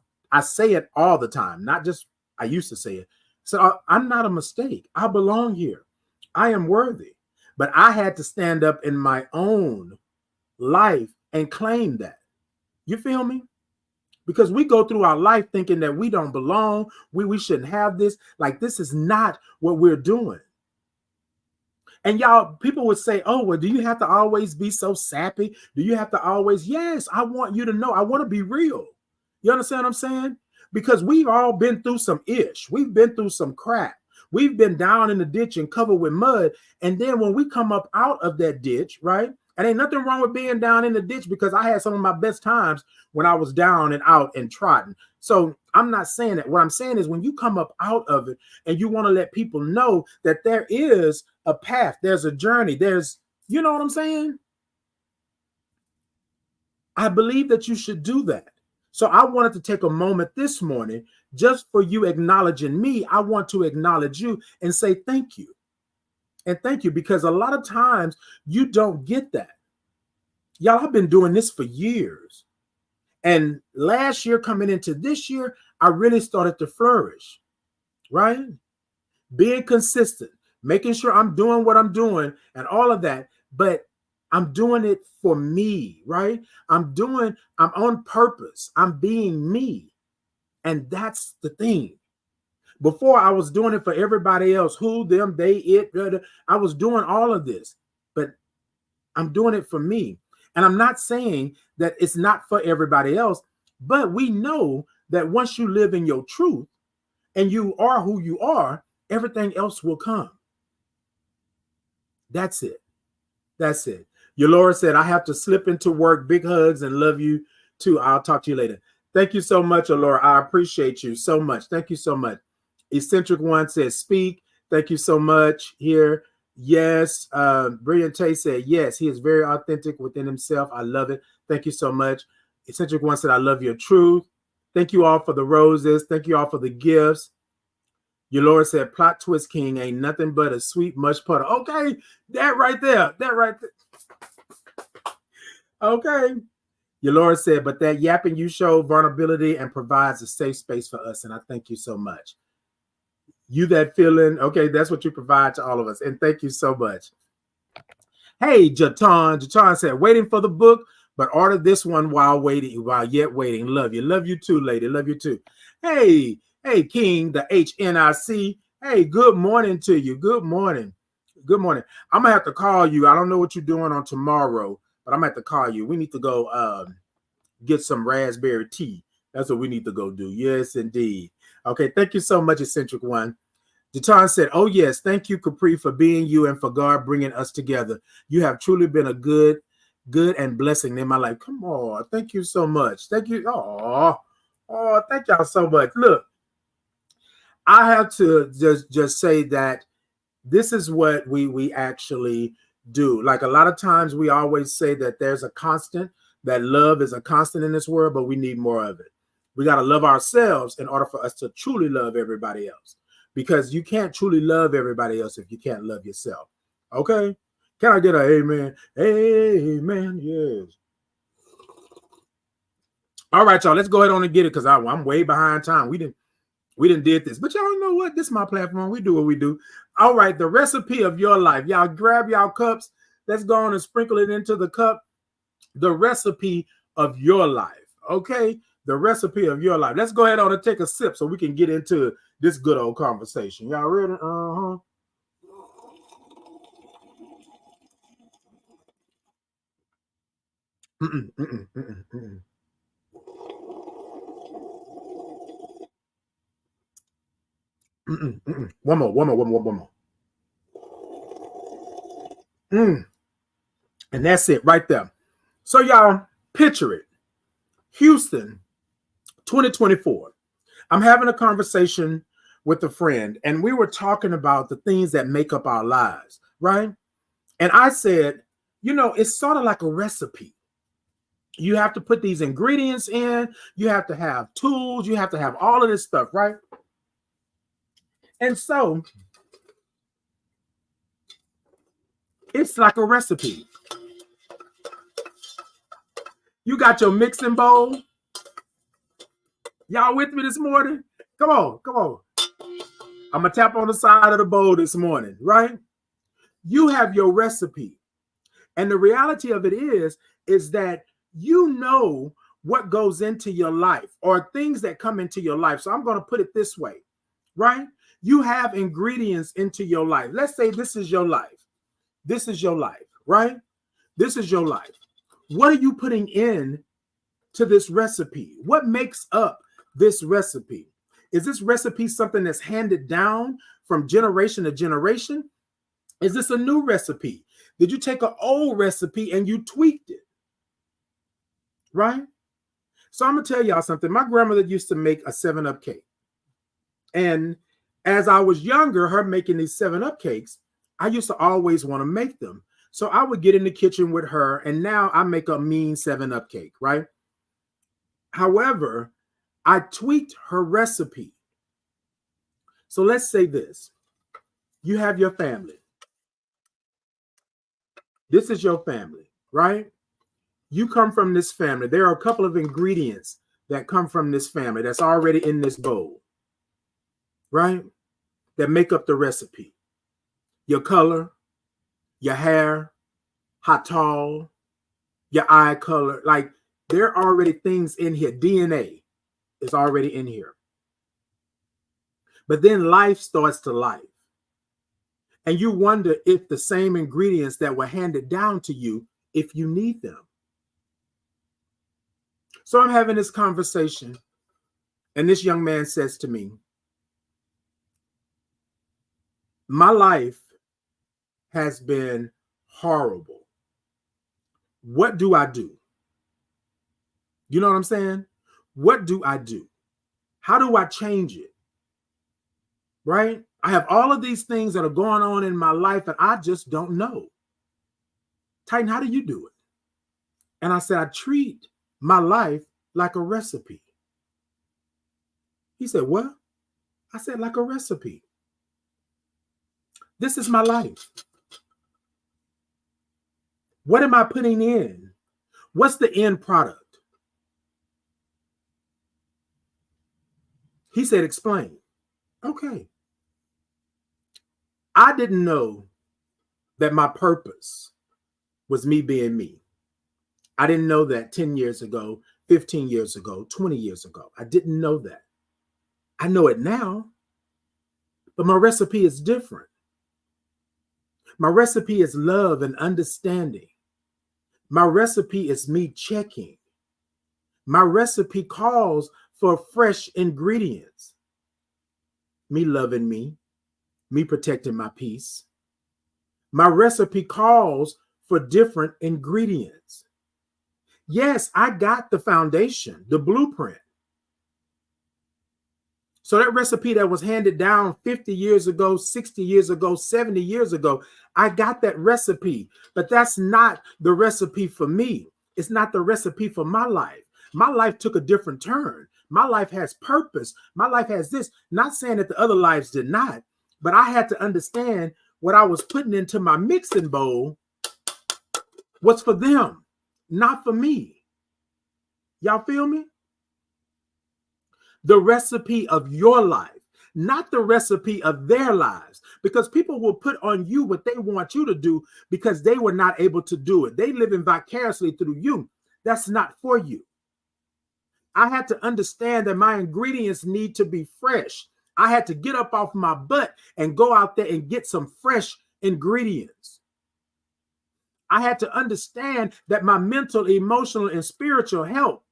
say it all the time, not just I used to say it. So I'm not a mistake. I belong here. I am worthy. But I had to stand up in my own life and claim that. You feel me? Because we go through our life thinking that we don't belong. We shouldn't have this. Like, this is not what we're doing. And y'all, people would say, oh, well, do you have to always be so sappy? Do you have to always? Yes, I want you to know. I want to be real. You understand what I'm saying? Because we've all been through some ish. We've been through some crap. We've been down in the ditch and covered with mud. And then when we come up out of that ditch, right? And ain't nothing wrong with being down in the ditch, because I had some of my best times when I was down and out and trotting. So I'm not saying that. What I'm saying is, when you come up out of it and you want to let people know that there is a path, there's a journey, there's, you know what I'm saying? I believe that you should do that. So I wanted to take a moment this morning just for you acknowledging me. I want to acknowledge you and say thank you. And thank you, because a lot of times you don't get that. Y'all, I've been doing this for years. And last year coming into this year, I really started to flourish, right? Being consistent, making sure I'm doing what I'm doing and all of that. But I'm doing it for me, right? I'm on purpose. I'm being me. And that's the thing. Before, I was doing it for everybody else, who, them, they, it. I was doing all of this, but I'm doing it for me. And I'm not saying that it's not for everybody else, but we know that once you live in your truth and you are who you are, everything else will come. That's it. That's it. Yolora said, I have to slip into work. Big hugs and love you too. I'll talk to you later. Thank you so much, Yolora. I appreciate you so much. Thank you so much. Eccentric One says, speak. Thank you so much here. Yes. Brilliant Taste said, yes, he is very authentic within himself. I love it. Thank you so much. Eccentric One said, I love your truth. Thank you all for the roses. Thank you all for the gifts. Yolora said, plot twist king ain't nothing but a sweet mush putter. Okay, that right there. That right there. Okay. Yolora said, but that yapping you show vulnerability and provides a safe space for us. And I thank you so much. You that feeling, okay, that's what you provide to all of us. And thank you so much. Hey, Jatan. Jatan said, waiting for the book, but order this one while yet waiting. Love you. Love you too, lady. Love you too. Hey, King, the HNIC. Hey, good morning to you. Good morning. Good morning. I'm going to have to call you. I don't know what you're doing on tomorrow, but I'm going to have to call you. We need to go get some raspberry tea. That's what we need to go do. Yes, indeed. Okay, thank you so much, Eccentric One. Jatan said, oh, yes, thank you, Capri, for being you and for God bringing us together. You have truly been a good and blessing in my life. Come on. Thank you so much. Thank you. Oh, thank y'all so much. Look, I have to just say that this is what we actually do. Like a lot of times we always say that there's a constant, that love is a constant in this world, but we need more of it. We got to love ourselves in order for us to truly love everybody else. Because you can't truly love everybody else if you can't love yourself. Okay? Can I get an amen? Amen. Yes. All right, y'all. Let's go ahead on and get it because I'm way behind time. We didn't did this. But y'all know what? This is my platform. We do what we do. All right. The recipe of your life. Y'all grab y'all cups. Let's go on and sprinkle it into the cup. The recipe of your life. Okay? The recipe of your life. Let's go ahead on and take a sip so we can get into this good old conversation. Y'all ready? Uh-huh. One more. And that's it right there. So y'all picture it. Houston, 2024. I'm having a conversation with a friend and we were talking about the things that make up our lives, right? And I said, it's sort of like a recipe. You have to put these ingredients in, you have to have tools, you have to have all of this stuff, right? And so it's like a recipe. You got your mixing bowl. Y'all with me this morning? Come on. I'm going to tap on the side of the bowl this morning, right? You have your recipe. And the reality of it is that you know what goes into your life or things that come into your life. So I'm going to put it this way, right? You have ingredients into your life. Let's say this is your life. This is your life, right? This is your life. What are you putting in to this recipe? What makes up this recipe? Is this recipe something that's handed down from generation to generation? Is this a new recipe? Did you take an old recipe and you tweaked it? Right? So I'm going to tell y'all something. My grandmother used to make a 7-Up cake. And as I was younger, her making these 7-Up cakes, I used to always want to make them. So I would get in the kitchen with her, and now I make a mean 7-Up cake, right? However, I tweaked her recipe. So let's say this. You have your family. This is your family, right? You come from this family. There are a couple of ingredients that come from this family that's already in this bowl, right? That make up the recipe. Your color, your hair, how tall, your eye color. Like there are already things in here. DNA is already in here. But then life starts to life. And you wonder if the same ingredients that were handed down to you, if you need them. So I'm having this conversation, and this young man says to me, my life has been horrible. What do I do? You know what I'm saying? What do I do? How do I change it? Right? I have all of these things that are going on in my life and I just don't know. Titan, how do you do it? And I said, I treat my life like a recipe. He said, what? I said, like a recipe. This is my life. What am I putting in? What's the end product? He said, explain. Okay. I didn't know that my purpose was me being me. I didn't know that 10 years ago, 15 years ago, 20 years ago. I didn't know that. I know it now, but my recipe is different. My recipe is love and understanding. My recipe is me checking. My recipe calls for fresh ingredients. Me loving me protecting my peace. My recipe calls for different ingredients. Yes, I got the foundation, the blueprint. So that recipe that was handed down 50 years ago, 60 years ago, 70 years ago, I got that recipe, but that's not the recipe for me. It's not the recipe for my life. My life took a different turn. My life has purpose. My life has this. Not saying that the other lives did not, but I had to understand what I was putting into my mixing bowl was for them, not for me. Y'all feel me? The recipe of your life, not the recipe of their lives, because people will put on you what they want you to do because they were not able to do it. They living vicariously through you. That's not for you. I had to understand that my ingredients need to be fresh. I had to get up off my butt and go out there and get some fresh ingredients. I had to understand that my mental, emotional, and spiritual health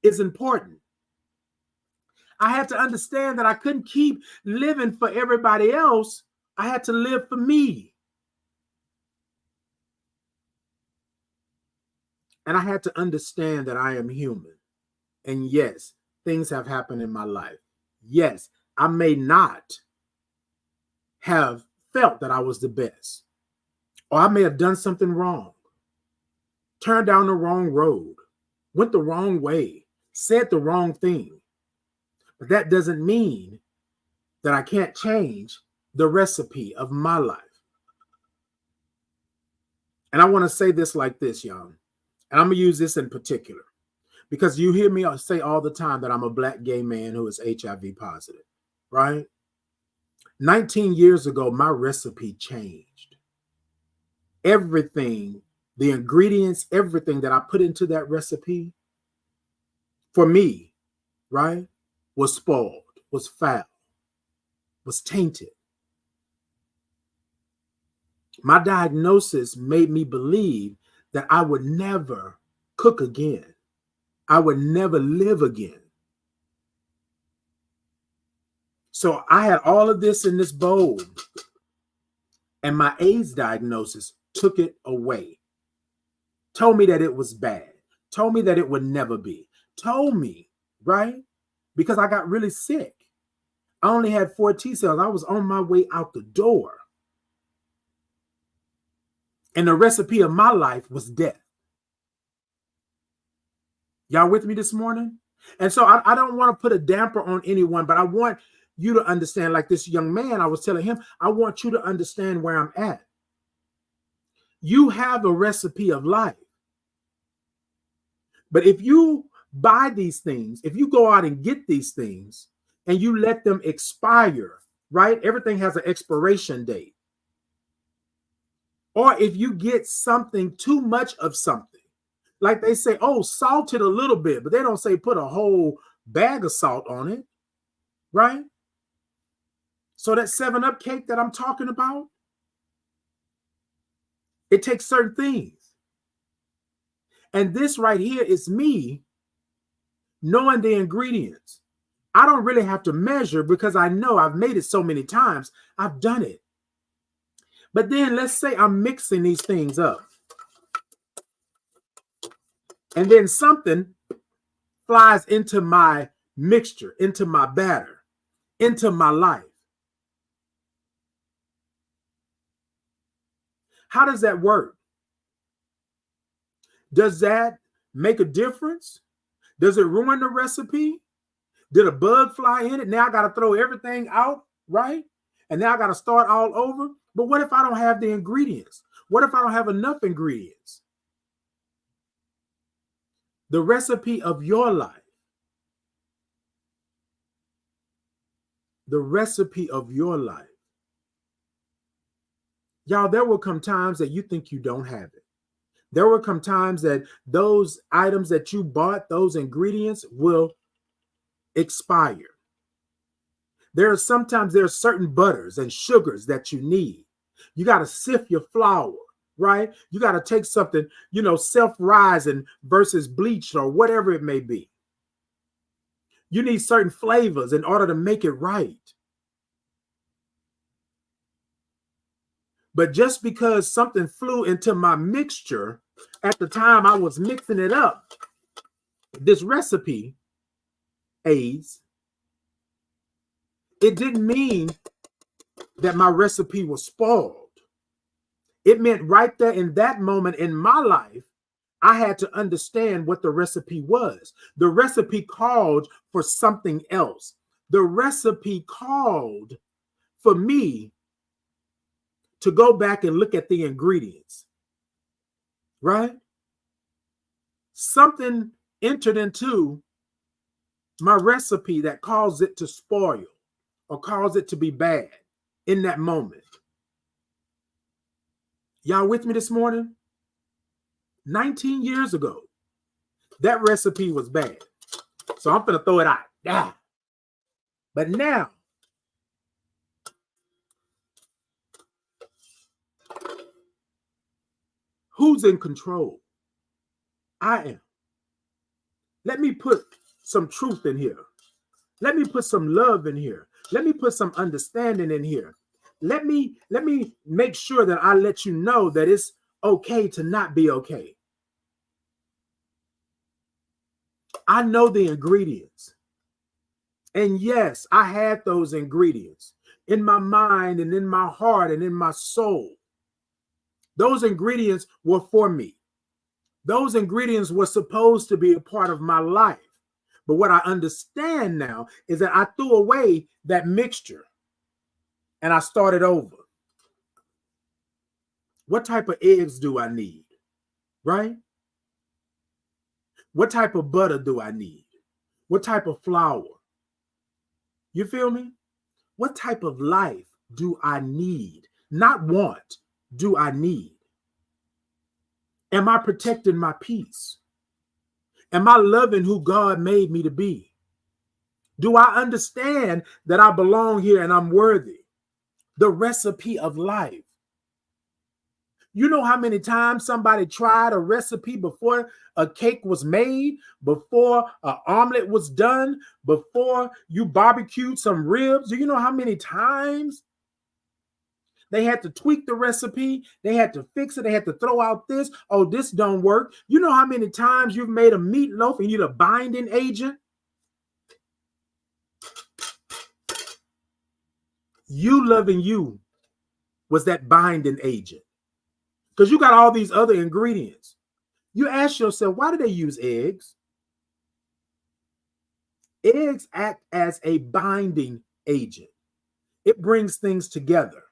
is important. I had to understand that I couldn't keep living for everybody else. I had to live for me. And I had to understand that I am human. And yes, things have happened in my life. Yes, I may not have felt that I was the best, or I may have done something wrong, turned down the wrong road, went the wrong way, said the wrong thing. But that doesn't mean that I can't change the recipe of my life. And I want to say this like this, y'all. And I'm going to use this in particular because you hear me say all the time that I'm a Black gay man who is HIV positive, right? 19 years ago, my recipe changed. Everything, the ingredients, everything that I put into that recipe for me, right, was spoiled, was foul, was tainted. My diagnosis made me believe that I would never cook again. I would never live again. So I had all of this in this bowl, and my AIDS diagnosis took it away. Told me that it was bad. Told me that it would never be. Told me, right? Because I got really sick. I only had 4 T cells. I was on my way out the door. And the recipe of my life was death. Y'all with me this morning? And so I don't want to put a damper on anyone, but I want you to understand, like this young man, I was telling him, I want you to understand where I'm at. You have a recipe of life. But if you buy these things, if you go out and get these things and you let them expire, right? Everything has an expiration date. Or if you get something, too much of something, like they say, oh, salt it a little bit, but they don't say put a whole bag of salt on it, right? So that 7-Up cake that I'm talking about, it takes certain things. And this right here is me knowing the ingredients. I don't really have to measure because I know I've made it so many times. I've done it. But then let's say I'm mixing these things up. And then something flies into my mixture, into my batter, into my life. How does that work? Does that make a difference? Does it ruin the recipe? Did a bug fly in it? Now I got to throw everything out, right? And now I got to start all over. But what if I don't have the ingredients? What if I don't have enough ingredients? The recipe of your life. The recipe of your life Y'all, there will come times that you think you don't have it. There will come times that those items that you bought, those ingredients will expire. Sometimes there are certain butters and sugars that you need. You got to sift your flour, right? You got to take something, self-rising versus bleached or whatever it may be. You need certain flavors in order to make it right. But just because something flew into my mixture at the time I was mixing it up, this recipe, aids, it didn't mean that my recipe was spoiled. It meant right there in that moment in my life, I had to understand what the recipe was. The recipe called for something else. The recipe called for me to go back and look at the ingredients, right? Something entered into my recipe that caused it to spoil or caused it to be bad in that moment. Y'all with me this morning? 19 years ago, that recipe was bad. So I'm going to throw it out. Yeah. But now, who's in control? I am. Let me put some truth in here. Let me put some love in here. Let me put some understanding in here. Let me make sure that I let you know that it's okay to not be okay. I know the ingredients. And yes, I had those ingredients in my mind and in my heart and in my soul. Those ingredients were for me. Those ingredients were supposed to be a part of my life. But what I understand now is that I threw away that mixture and I started over. What type of eggs do I need? Right? What type of butter do I need? What type of flour? You feel me? What type of life do I need? Not want, do I need? Am I protecting my peace? Am I loving who God made me to be? Do I understand that I belong here and I'm worthy? The recipe of life. You know how many times somebody tried a recipe before a cake was made, before an omelet was done, before you barbecued some ribs? Do you know how many times they had to tweak the recipe? They had to fix it. They had to throw out this. Oh, this don't work. You know how many times you've made a meatloaf and you're the binding agent? You loving you was that binding agent. Because you got all these other ingredients. You ask yourself, why do they use eggs? Eggs act as a binding agent. It brings things together.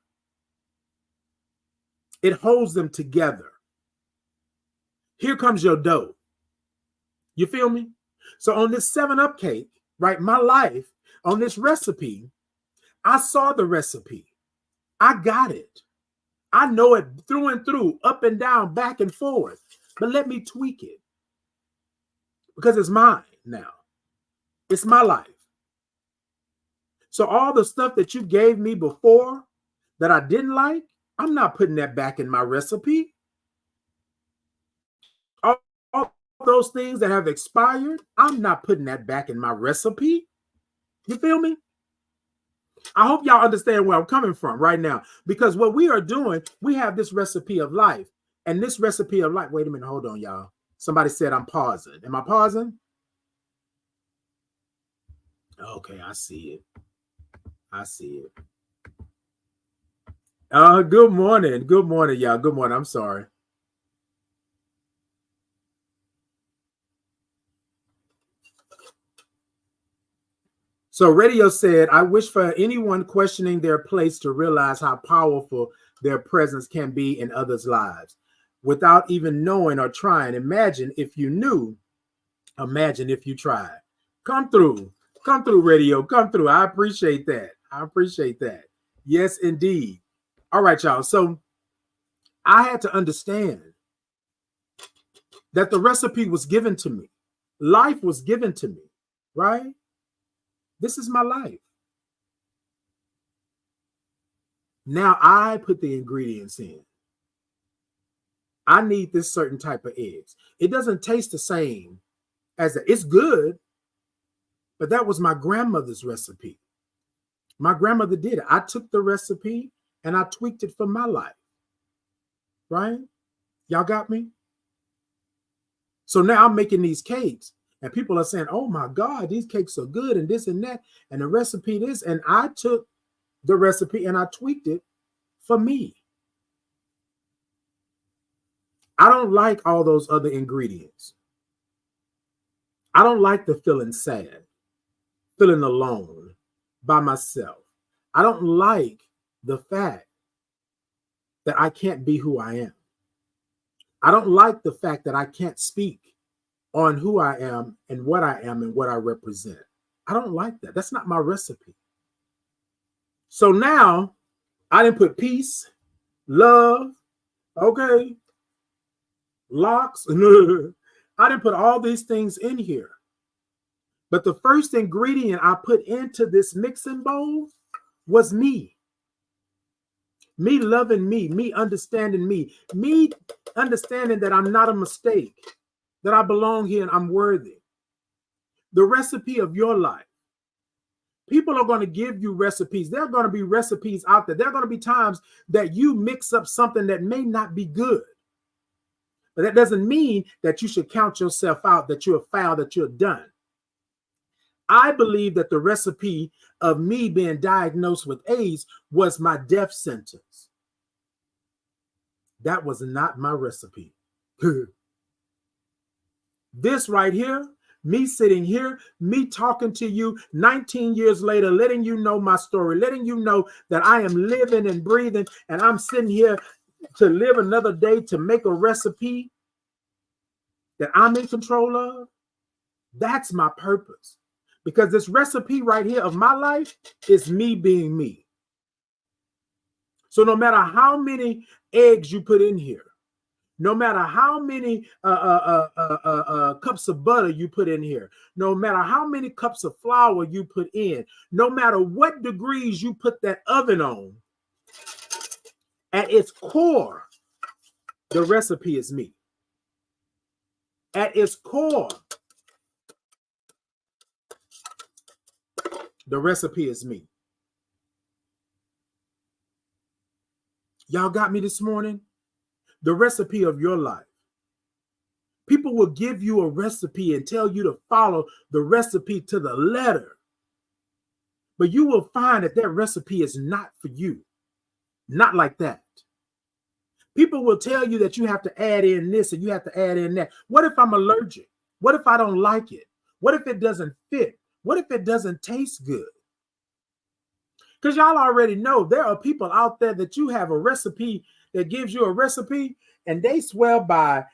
It holds them together. Here comes your dough. You feel me? So on this 7-Up cake, right, my life, on this recipe, I saw the recipe. I got it. I know it through and through, up and down, back and forth. But let me tweak it. Because it's mine now. It's my life. So all the stuff that you gave me before that I didn't like, I'm not putting that back in my recipe. All those things that have expired, I'm not putting that back in my recipe. You feel me? I hope y'all understand where I'm coming from right now, because what we are doing, we have this recipe of life, and this recipe of life. Wait a minute. Hold on, y'all. Somebody said I'm pausing. Am I pausing? Okay, I see it. I see it. Good morning. Good morning, y'all. Good morning. I'm sorry. So radio said, I wish for anyone questioning their place to realize how powerful their presence can be in others' lives without even knowing or trying. Imagine if you knew. Imagine if you tried. Come through. Come through, radio. Come through. I appreciate that. I appreciate that. Yes, indeed. All right, y'all. So I had to understand that the recipe was given to me. Life was given to me, right? This is my life. Now I put the ingredients in. I need this certain type of eggs. It doesn't taste the same as it's good, but that was my grandmother's recipe. My grandmother did it. I took the recipe and I tweaked it for my life, right? Y'all got me? So now I'm making these cakes and people are saying, oh my God, these cakes are good and this and that. And the recipe this, and I took the recipe and I tweaked it for me. I don't like all those other ingredients. I don't like the feeling sad, feeling alone by myself. I don't like the fact that I can't be who I am. I don't like the fact that I can't speak on who I am and what I am and what I represent. I don't like that. That's not my recipe. So now I didn't put peace, love, okay, locks. I didn't put all these things in here. But the first ingredient I put into this mixing bowl was me. Me loving me understanding me understanding that I'm not a mistake, that I belong here and I'm worthy. The recipe of your life. People are going to give you recipes. There are going to be recipes out there. There are going to be times that you mix up something that may not be good. But that doesn't mean that you should count yourself out, that you're a foul, that you're done. I believe that the recipe of me being diagnosed with AIDS was my death sentence. That was not my recipe. This right here, me sitting here, me talking to you 19 years later, letting you know my story, letting you know that I am living and breathing, and I'm sitting here to live another day to make a recipe that I'm in control of. That's my purpose. Because this recipe right here of my life is me being me. So no matter how many eggs you put in here, no matter how many cups of butter you put in here, no matter how many cups of flour you put in, no matter what degrees you put that oven on, at its core, the recipe is me. At its core, the recipe is me. Y'all got me this morning? The recipe of your life. People will give you a recipe and tell you to follow the recipe to the letter. But you will find that that recipe is not for you. Not like that. People will tell you that you have to add in this and you have to add in that. What if I'm allergic? What if I don't like it? What if it doesn't fit? What if it doesn't taste good? Because y'all already know there are people out there that you have a recipe that gives you a recipe and they swear by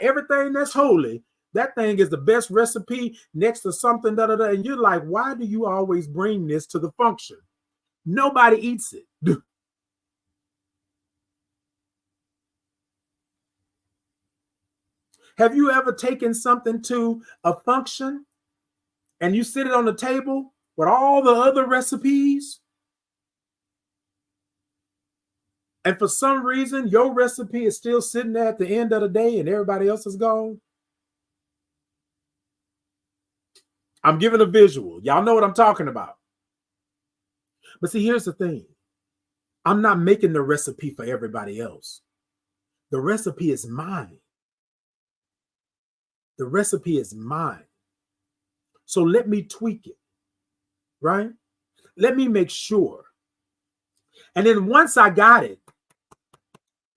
everything that's holy. That thing is the best recipe next to something, da, da, da. And you're like, why do you always bring this to the function? Nobody eats it. Have you ever taken something to a function and you sit it on the table with all the other recipes? And for some reason, your recipe is still sitting there at the end of the day and everybody else is gone? I'm giving a visual. Y'all know what I'm talking about. But see, here's the thing. I'm not making the recipe for everybody else. The recipe is mine. The recipe is mine. So let me tweak it, right? Let me make sure. And then once I got it,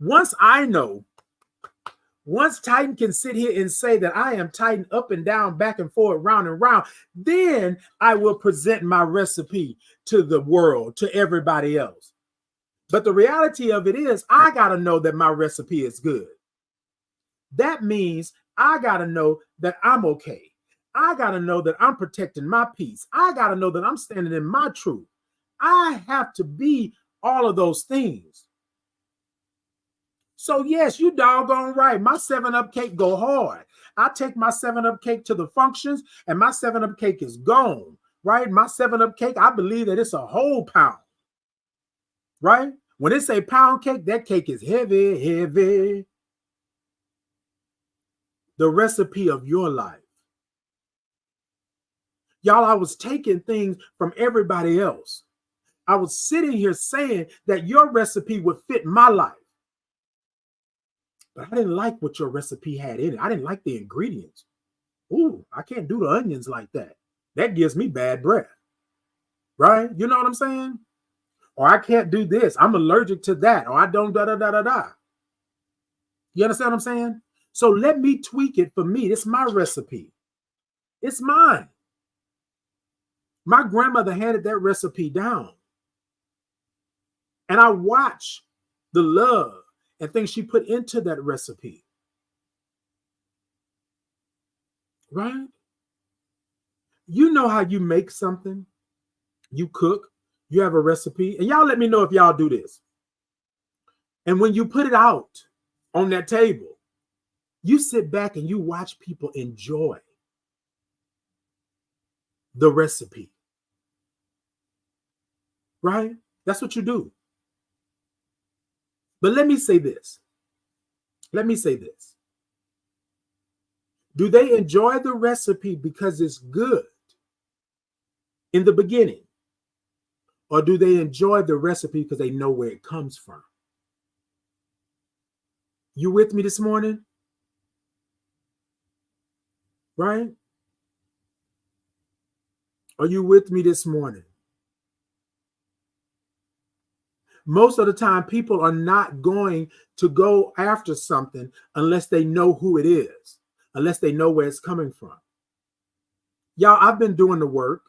once I know, once Titan can sit here and say that I am Titan up and down, back and forth, round and round, then I will present my recipe to the world, to everybody else. But the reality of it is, I got to know that my recipe is good. That means I got to know that I'm okay. I got to know that I'm protecting my peace. I got to know that I'm standing in my truth. I have to be all of those things. So yes, you doggone right. My 7-Up cake go hard. I take my 7-Up cake to the functions and my 7-Up cake is gone, right? My 7-Up cake, I believe that it's a whole pound, right? When it's a pound cake, that cake is heavy, heavy. The recipe of your life. Y'all, I was taking things from everybody else. I was sitting here saying that your recipe would fit my life. But I didn't like what your recipe had in it. I didn't like the ingredients. Ooh, I can't do the onions like that. That gives me bad breath. Right? You know what I'm saying? Or I can't do this. I'm allergic to that. Or I don't da da da da da. You understand what I'm saying? So let me tweak it for me. It's my recipe. It's mine. My grandmother handed that recipe down. And I watch the love and things she put into that recipe. Right? You know how you make something, you cook, you have a recipe, and y'all let me know if y'all do this. And when you put it out on that table, you sit back and you watch people enjoy the recipe. Right? That's what you do. But let me say this. Do they enjoy the recipe because it's good in the beginning? Or do they enjoy the recipe because they know where it comes from? You with me this morning? Right? Are you with me this morning? Most of the time, people are not going to go after something unless they know who it is, unless they know where it's coming from. Y'all, I've been doing the work.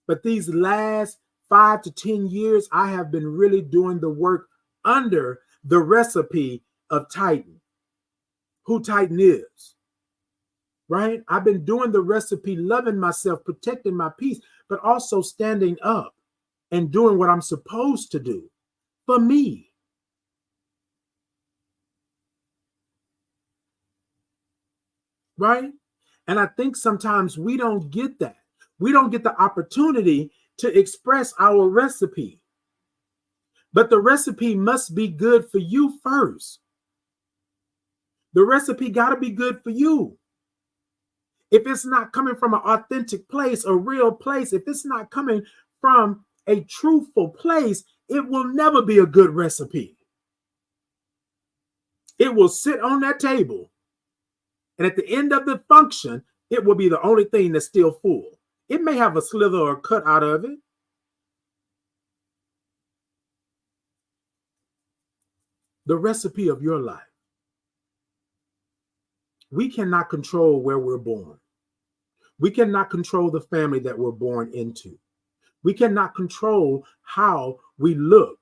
But these last 5 to 10 years, I have been really doing the work under the recipe of Titan, who Titan is. Right? I've been doing the recipe, loving myself, protecting my peace, but also standing up and doing what I'm supposed to do for me. Right? And I think sometimes we don't get that. We don't get the opportunity to express our recipe. But the recipe must be good for you first. The recipe got to be good for you. If it's not coming from an authentic place, a real place, if it's not coming from a truthful place, it will never be a good recipe. It will sit on that table, and at the end of the function, it will be the only thing that's still full. It may have a slither or cut out of it. The recipe of your life. We cannot control where we're born. We cannot control the family that we're born into. We cannot control how we look.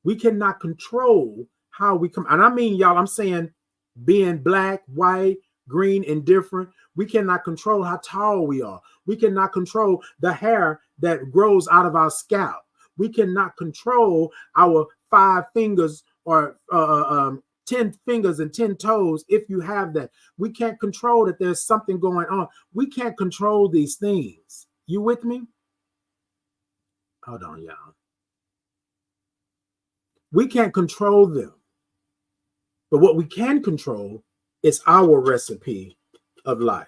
We cannot control how we come. And I mean, y'all, I'm saying being black, white, green, indifferent. We cannot control how tall we are. We cannot control the hair that grows out of our scalp. We cannot control our 5 fingers or 10 fingers and 10 toes if you have that. We can't control that there's something going on. We can't control these things. You with me? Hold on, y'all. We can't control them. But what we can control is our recipe of life.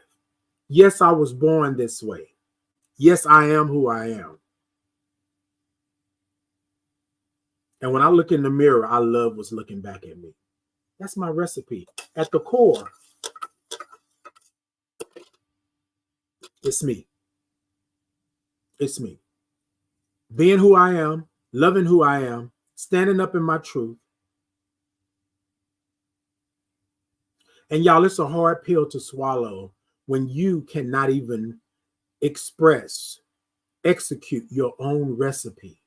Yes, I was born this way. Yes, I am who I am. And when I look in the mirror, I love what's looking back at me. That's my recipe. At the core, it's me. It's me. Being who I am, loving who I am, standing up in my truth. And y'all, it's a hard pill to swallow when you cannot even execute your own recipe.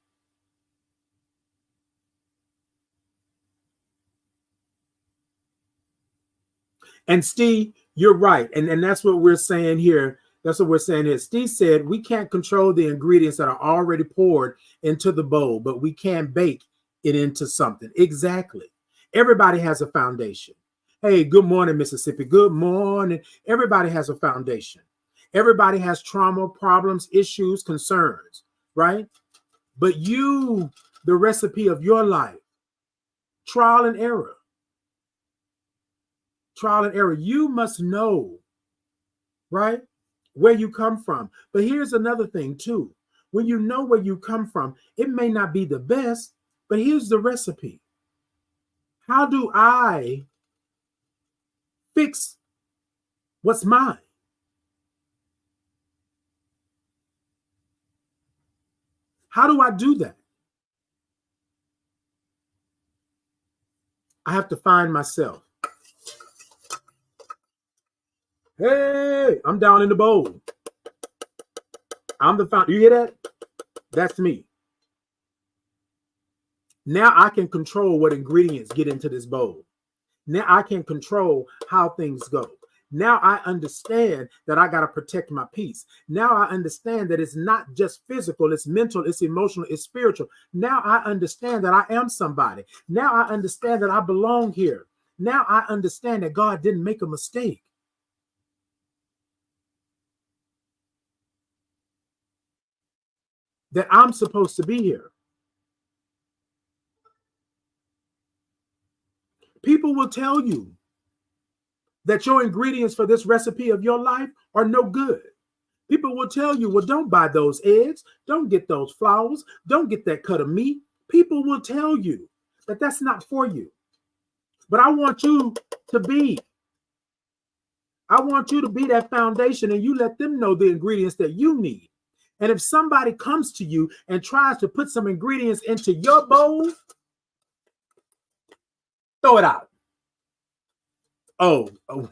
And Steve, you're right. And that's what we're saying here. That's what we're saying here. Steve said we can't control the ingredients that are already poured into the bowl, but we can bake it into something. Exactly. Everybody has a foundation. Hey, good morning, Mississippi. Good morning. Everybody has a foundation. Everybody has trauma, problems, issues, concerns, right? But you, the recipe of your life, trial and error. Trial and error. You must know, right, where you come from. But here's another thing, too. When you know where you come from, it may not be the best, but here's the recipe. How do I fix what's mine? How do I do that? I have to find myself. Hey, I'm down in the bowl. I'm the founder. You hear that? That's me. Now I can control what ingredients get into this bowl. Now I can control how things go. Now I understand that I got to protect my peace. Now I understand that it's not just physical, it's mental, it's emotional, it's spiritual. Now I understand that I am somebody. Now I understand that I belong here. Now I understand that God didn't make a mistake. That I'm supposed to be here. People will tell you that your ingredients for this recipe of your life are no good. People will tell you, well, don't buy those eggs. Don't get those flowers. Don't get that cut of meat. People will tell you that that's not for you. But I want you to be. I want you to be that foundation, and you let them know the ingredients that you need. And if somebody comes to you and tries to put some ingredients into your bowl, throw it out. Oh,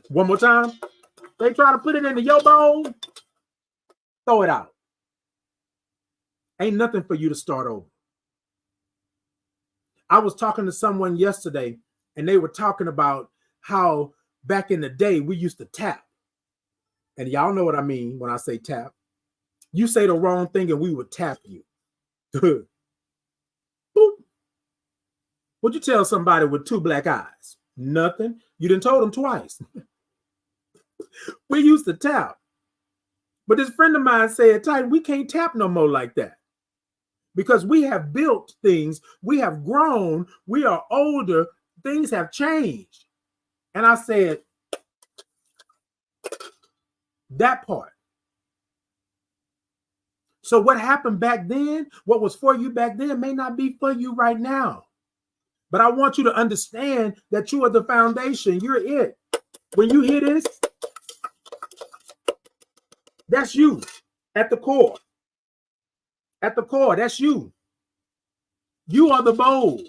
one more time. They try to put it into your bowl, throw it out. Ain't nothing for you to start over. I was talking to someone yesterday, and they were talking about how back in the day we used to tap. And y'all know what I mean when I say tap. You say the wrong thing and we would tap you. Boop. What'd you tell somebody with two black eyes? Nothing. You done told them twice. We used to tap. But this friend of mine said, Titan, we can't tap no more like that. Because we have built things, we have grown, we are older, things have changed. And I said, that part. So what happened back then, what was for you back then may not be for you right now. But I want you to understand that you are the foundation. You're it. When you hear this, that's you at the core. At the core, that's you. You are the bowl.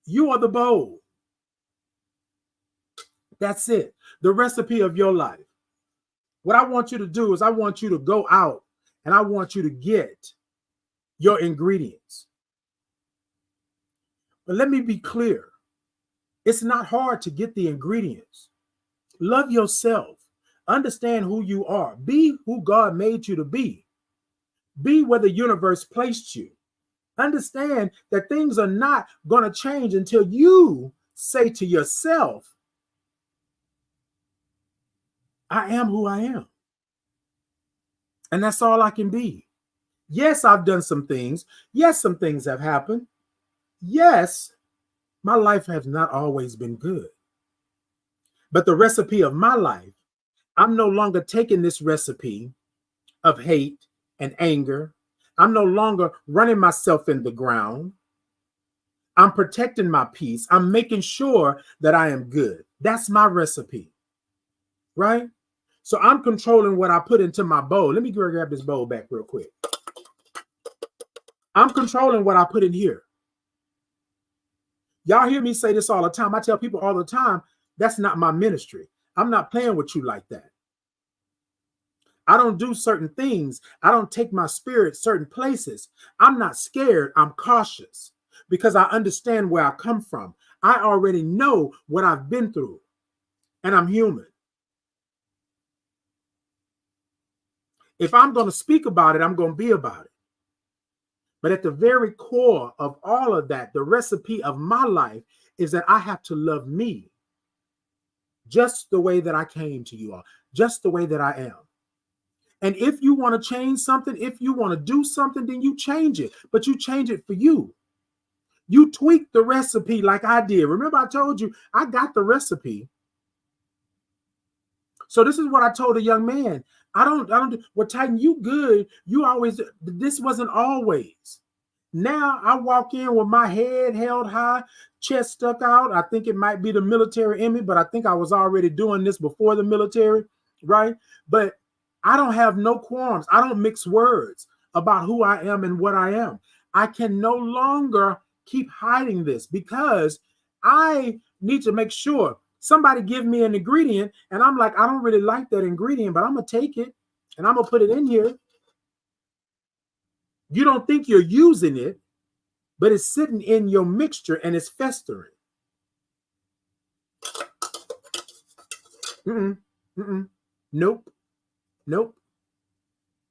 You are the bowl. That's it. The recipe of your life. What I want you to do is I want you to go out and I want you to get your ingredients. But let me be clear. It's not hard to get the ingredients. Love yourself. Understand who you are. Be who God made you to be. Be where the universe placed you. Understand that things are not going to change until you say to yourself, I am who I am. And that's all I can be. Yes, I've done some things. Yes, some things have happened. Yes, my life has not always been good. But the recipe of my life, I'm no longer taking this recipe of hate and anger. I'm no longer running myself in the ground. I'm protecting my peace. I'm making sure that I am good. That's my recipe, right? So I'm controlling what I put into my bowl. Let me grab this bowl back real quick. I'm controlling what I put in here. Y'all hear me say this all the time. I tell people all the time, that's not my ministry. I'm not playing with you like that. I don't do certain things. I don't take my spirit certain places. I'm not scared. I'm cautious because I understand where I come from. I already know what I've been through, and I'm human. If I'm going to speak about it, I'm going to be about it. But at the very core of all of that, the recipe of my life is that I have to love me just the way that I came to you all, just the way that I am. And if you want to change something, if you want to do something, then you change it, but you change it for you. You tweak the recipe like I did. Remember, I told you I got the recipe. So this is what I told a young man. I don't, well, Titan, you good. You always, this wasn't always. Now I walk in with my head held high, chest stuck out. I think it might be the military in me, but I think I was already doing this before the military, right? But I don't have no qualms. I don't mix words about who I am and what I am. I can no longer keep hiding this because I need to make sure somebody give me an ingredient and I'm like, I don't really like that ingredient, but I'm going to take it and I'm going to put it in here. You don't think you're using it, but it's sitting in your mixture and it's festering. Nope.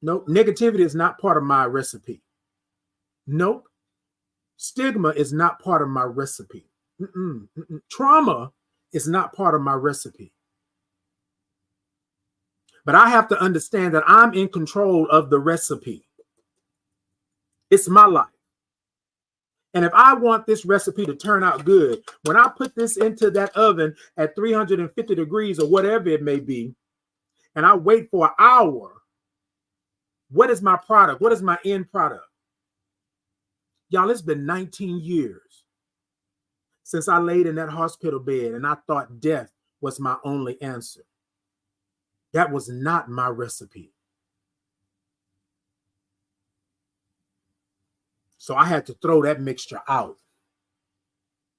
Negativity is not part of my recipe. Nope. Stigma is not part of my recipe. Trauma is not part of my recipe. But I have to understand that I'm in control of the recipe. It's my life. And if I want this recipe to turn out good, when I put this into that oven at 350 degrees or whatever it may be, and I wait for an hour, what is my product? What is my end product? Y'all, it's been 19 years since I laid in that hospital bed and I thought death was my only answer. That was not my recipe. So I had to throw that mixture out.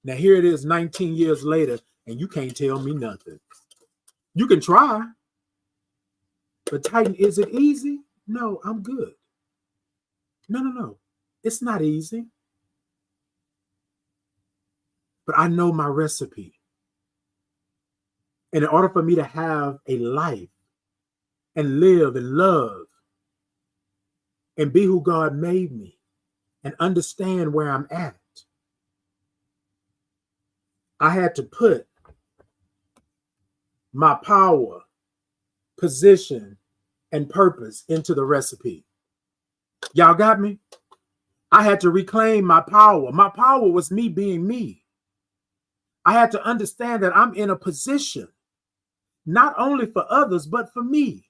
Now here it is 19 years later, and you can't tell me nothing. You can try. But Titan, is it easy? No, I'm good. No. It's not easy. But I know my recipe. And in order for me to have a life and live and love and be who God made me and understand where I'm at, I had to put my power, position, and purpose into the recipe. Y'all got me? I had to reclaim my power. My power was me being me. I had to understand that I'm in a position, not only for others, but for me.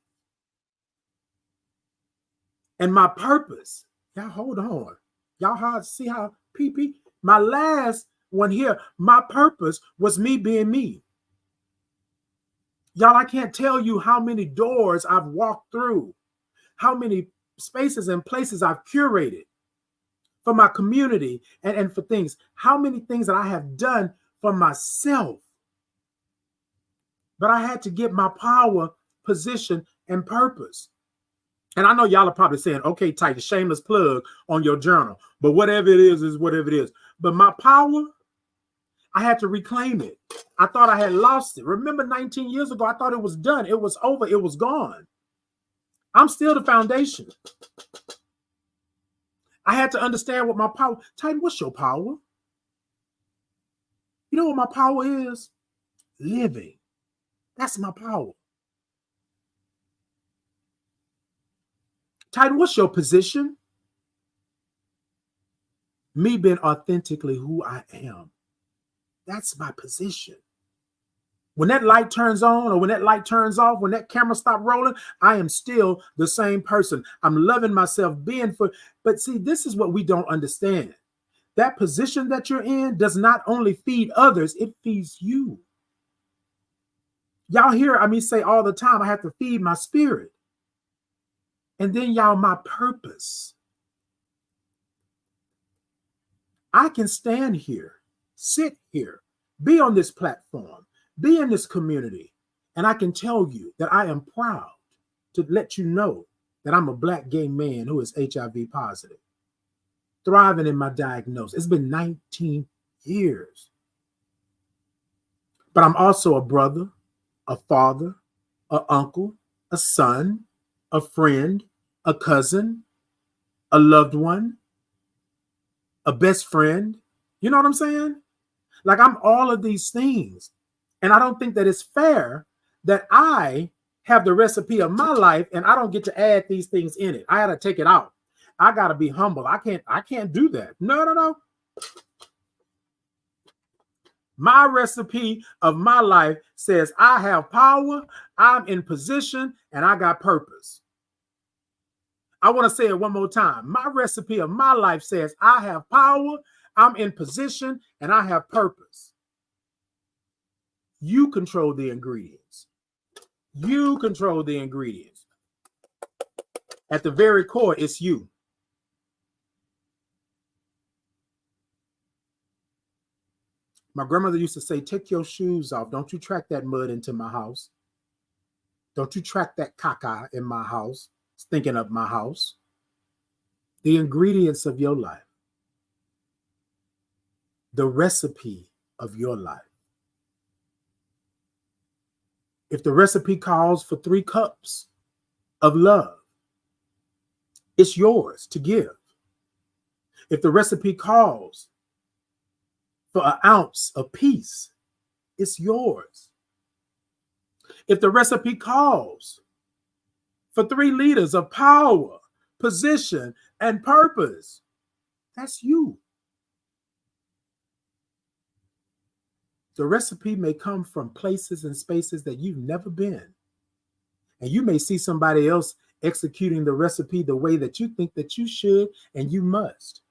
And my purpose, y'all hold on. Y'all see how PP, my last one here, my purpose was me being me. Y'all, I can't tell you how many doors I've walked through, how many spaces and places I've curated for my community and for things, how many things that I have done for myself. But I had to get my power, position, and purpose. And I know y'all are probably saying, okay, Titan, shameless plug on your journal, but whatever it is whatever it is. But my power, I had to reclaim it. I thought I had lost it. Remember 19 years ago, I thought it was done. It was over. It was gone. I'm still the foundation. I had to understand what my power, Titan, what's your power? You know what my power is? Living. That's my power. Titan, what's your position? Me being authentically who I am. That's my position. When that light turns on or when that light turns off, when that camera stops rolling, I am still the same person. I'm loving myself, being for, but see, this is what we don't understand. That position that you're in does not only feed others, it feeds you. Y'all hear me say all the time, I have to feed my spirit. And then y'all, my purpose. I can stand here, sit here, be on this platform, be in this community, and I can tell you that I am proud to let you know that I'm a Black gay man who is HIV positive, thriving in my diagnosis. It's been 19 years. But I'm also a brother, a father, an uncle, a son, a friend, a cousin, a loved one, a best friend. You know what I'm saying? Like I'm all of these things. And I don't think that it's fair that I have the recipe of my life and I don't get to add these things in it. I got to take it out. I got to be humble. I can't do that. No. My recipe of my life says I have power, I'm in position, and I got purpose. I want to say it one more time. My recipe of my life says I have power, I'm in position, and I have purpose. You control the ingredients. You control the ingredients. At the very core, it's you. My grandmother used to say, take your shoes off. Don't you track that mud into my house. Don't you track that caca in my house. It's thinking of my house. The ingredients of your life. The recipe of your life. If the recipe calls for 3 cups of love, it's yours to give. If the recipe calls for an ounce of peace, it's yours. If the recipe calls for 3 liters of power, position, and purpose, that's you. The recipe may come from places and spaces that you've never been. And you may see somebody else executing the recipe the way that you think that you should and you must.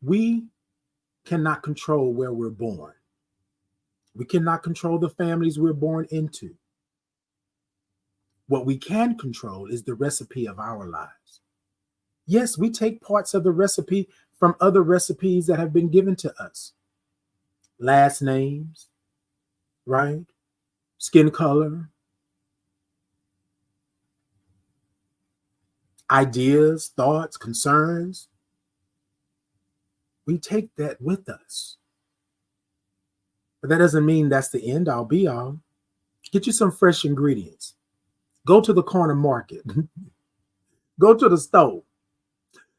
We cannot control where we're born. We cannot control the families we're born into. What we can control is the recipe of our lives. Yes, we take parts of the recipe from other recipes that have been given to us. Last names, right? Skin color, ideas, thoughts, concerns. We take that with us. But that doesn't mean that's the end all be all. Get you some fresh ingredients. Go to the corner market. Go to the store.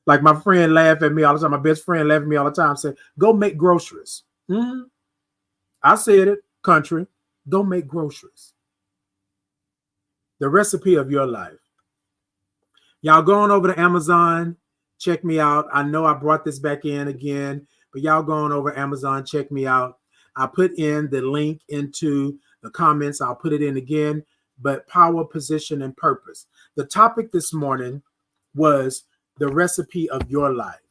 Like my friend laugh at me all the time. My best friend laugh at me all the time. Say, go make groceries. I said it, country. Go make groceries. The recipe of your life. Y'all going over to Amazon. Check me out. I know I brought this back in again, but y'all going over Amazon. Check me out. I put in the link into the comments. I'll put it in again. But power, position, and purpose. The topic this morning was the recipe of your life.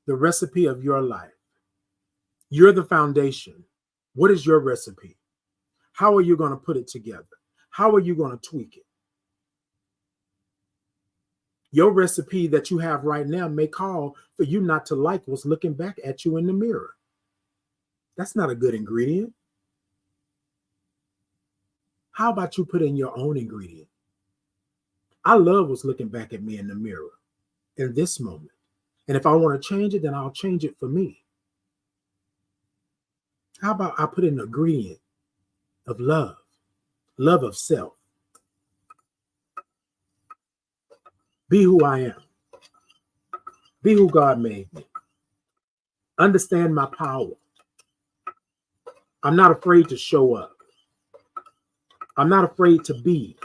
The recipe of your life. You're the foundation. What is your recipe? How are you going to put it together? How are you going to tweak it? Your recipe that you have right now may call for you not to like what's looking back at you in the mirror. That's not a good ingredient. How about you put in your own ingredient? I love what's looking back at me in the mirror in this moment. And if I want to change it, then I'll change it for me. How about I put in an ingredient of love of self. Be who I am. Be who God made me. Understand my power. I'm not afraid to show up. I'm not afraid to be.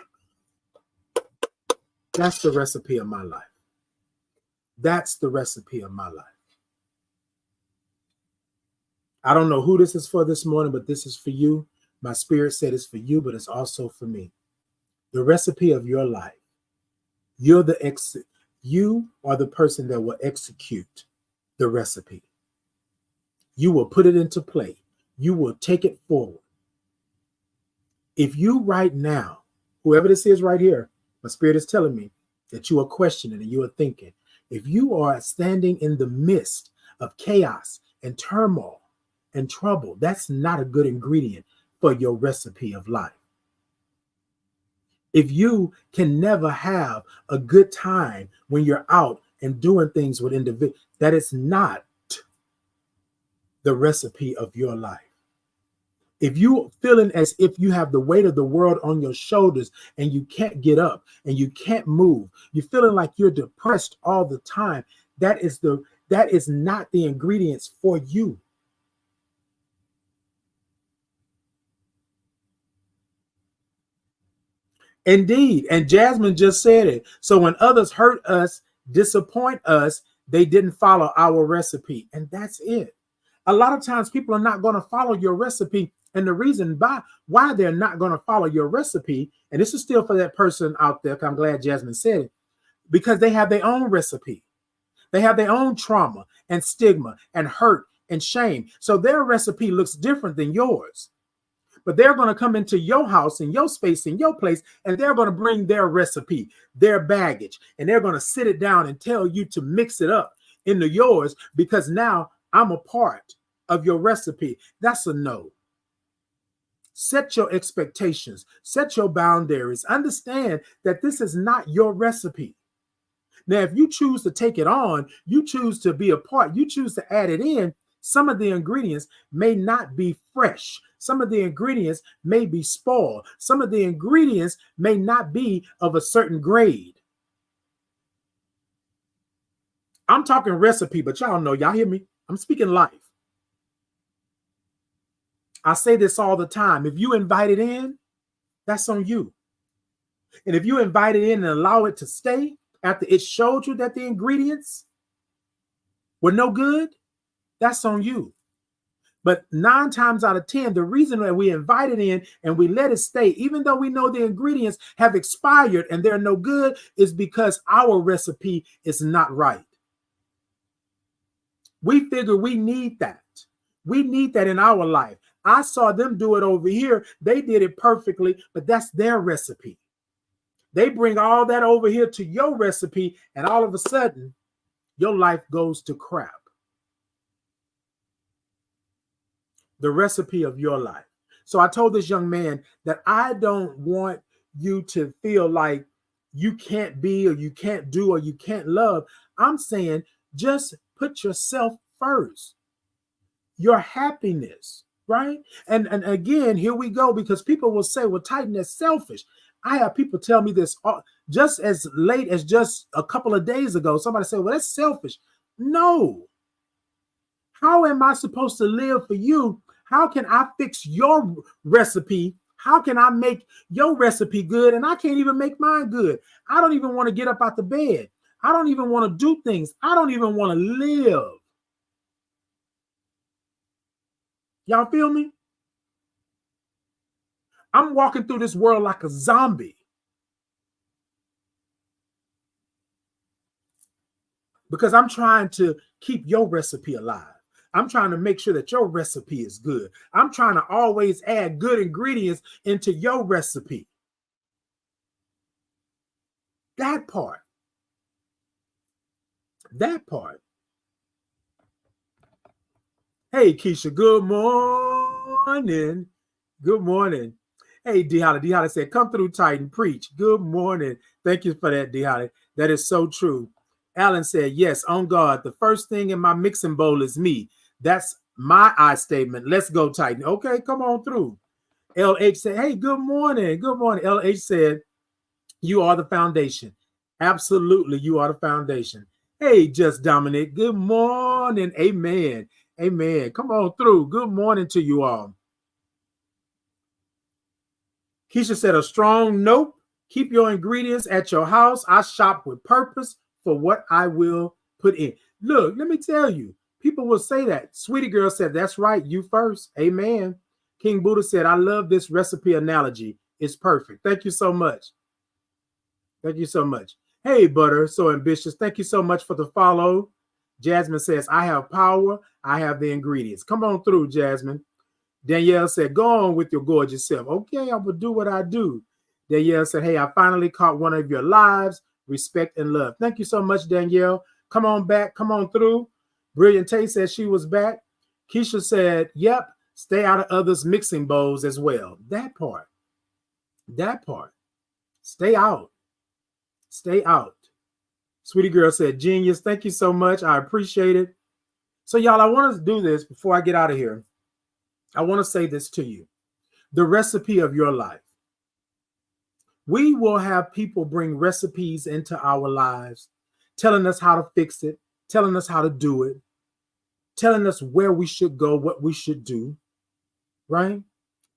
That's the recipe of my life. That's the recipe of my life. I don't know who this is for this morning, but this is for you. My spirit said it's for you, but it's also for me. The recipe of your life. You are the person that will execute the recipe. You will put it into play. You will take it forward. If you right now, whoever this is right here, my spirit is telling me that you are questioning and you are thinking. If you are standing in the midst of chaos and turmoil and trouble, that's not a good ingredient for your recipe of life. If you can never have a good time when you're out and doing things with individuals, that is not the recipe of your life. If you feeling as if you have the weight of the world on your shoulders and you can't get up and you can't move, you're feeling like you're depressed all the time, that is not the ingredients for you. Indeed. And Jasmine just said it. So when others hurt us, disappoint us, they didn't follow our recipe. And that's it. A lot of times people are not going to follow your recipe. And the reason why they're not going to follow your recipe, and this is still for that person out there, 'cause I'm glad Jasmine said it, because they have their own recipe. They have their own trauma and stigma and hurt and shame. So their recipe looks different than yours. But they're going to come into your house, in your space, in your place, and they're going to bring their recipe, their baggage, and they're going to sit it down and tell you to mix it up into yours because now I'm a part of your recipe. That's a no. Set your expectations, set your boundaries. Understand that this is not your recipe. Now, if you choose to take it on, you choose to be a part, you choose to add it in, some of the ingredients may not be fresh. Some of the ingredients may be spoiled. Some of the ingredients may not be of a certain grade. I'm talking recipe, but y'all know, y'all hear me? I'm speaking life. I say this all the time. If you invite it in, that's on you. And if you invite it in and allow it to stay after it showed you that the ingredients were no good, that's on you. But 9 times out of 10, the reason that we invite it in and we let it stay, even though we know the ingredients have expired and they're no good, is because our recipe is not right. We figure we need that. We need that in our life. I saw them do it over here. They did it perfectly, but that's their recipe. They bring all that over here to your recipe, and all of a sudden, your life goes to crap. The recipe of your life. So I told this young man that I don't want you to feel like you can't be or you can't do or you can't love. I'm saying just put yourself first. Your happiness, right? And again, here we go, because people will say, well, Titan, that's selfish. I have people tell me this just as late as just a couple of days ago. Somebody said, well, that's selfish. No. How am I supposed to live for you? How can I fix your recipe? How can I make your recipe good? And I can't even make mine good. I don't even want to get up out the bed. I don't even want to do things. I don't even want to live. Y'all feel me? I'm walking through this world like a zombie. Because I'm trying to keep your recipe alive. I'm trying to make sure that your recipe is good. I'm trying to always add good ingredients into your recipe. That part. That part. Hey, Keisha, good morning. Good morning. Hey, D Holly. D Holly said, come through, Titan, preach. Good morning. Thank you for that, D Holly. That is so true. Alan said, yes, on God. The first thing in my mixing bowl is me. That's my I statement. Let's go, Titan. Okay, come on through. LH said, hey, good morning. Good morning. LH said, you are the foundation. Absolutely, you are the foundation. Hey, Just Dominic. Good morning. Amen. Amen. Come on through. Good morning to you all. Keisha said, a strong note. Keep your ingredients at your house. I shop with purpose for what I will put in. Look, let me tell you, people will say that. Sweetie Girl said, that's right. You first. Amen. King Buddha said, I love this recipe analogy. It's perfect. Thank you so much. Thank you so much. Hey, Butter, so ambitious. Thank you so much for the follow. Jasmine says, I have power. I have the ingredients. Come on through, Jasmine. Danielle said, go on with your gorgeous self. Okay, I will do what I do. Danielle said, hey, I finally caught one of your lives. Respect and love. Thank you so much, Danielle. Come on back. Come on through. Brilliant Tate said she was back. Keisha said, yep, stay out of others' mixing bowls as well. That part. That part. Stay out. Stay out. Sweetie Girl said, genius. Thank you so much. I appreciate it. So, y'all, I want to do this before I get out of here. I want to say this to you. The recipe of your life. We will have people bring recipes into our lives, telling us how to fix it, telling us how to do it, telling us where we should go, what we should do, right?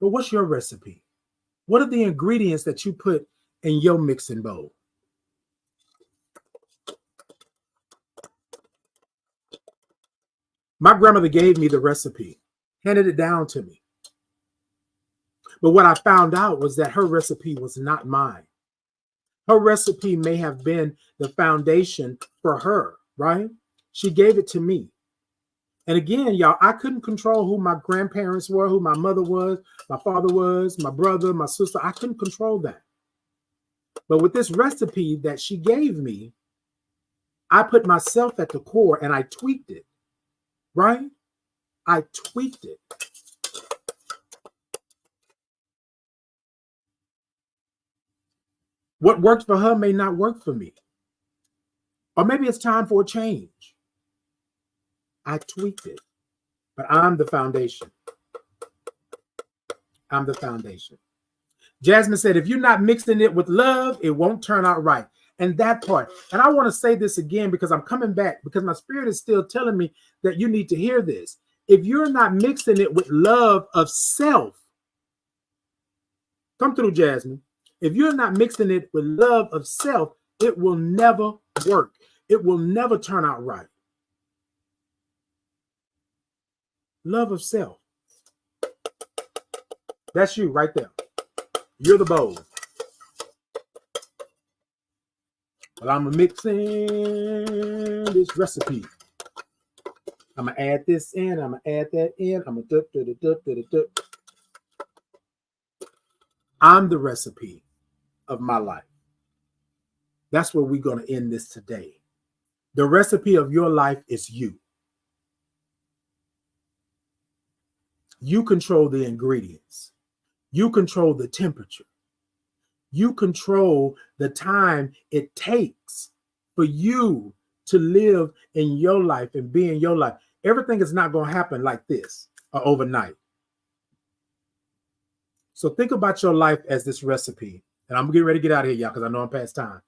But what's your recipe? What are the ingredients that you put in your mixing bowl? My grandmother gave me the recipe, handed it down to me. But what I found out was that her recipe was not mine. Her recipe may have been the foundation for her, right? She gave it to me. And again, y'all, I couldn't control who my grandparents were, who my mother was, my father was, my brother, my sister. I couldn't control that. But with this recipe that she gave me, I put myself at the core and I tweaked it, right? I tweaked it. What worked for her may not work for me. Or maybe it's time for a change. I tweaked it. But I'm the foundation. I'm the foundation. Jasmine said, if you're not mixing it with love, it won't turn out right. And that part. And I want to say this again because I'm coming back, because my spirit is still telling me that you need to hear this. If you're not mixing it with love of self, come through, Jasmine. If you're not mixing it with love of self, it will never work. It will never turn out right. Love of self. That's you right there. You're the bowl. Well, I'm mixing this recipe. I'm going to add this in. I'm going to add that in. I'm going to I'm the recipe of my life. That's where we're going to end this today. The recipe of your life is you. You control the ingredients. You control the temperature. You control the time it takes for you to live in your life and be in your life. Everything is not going to happen like this or overnight. So think about your life as this recipe. And I'm getting ready to get out of here, y'all, because I know I'm past time.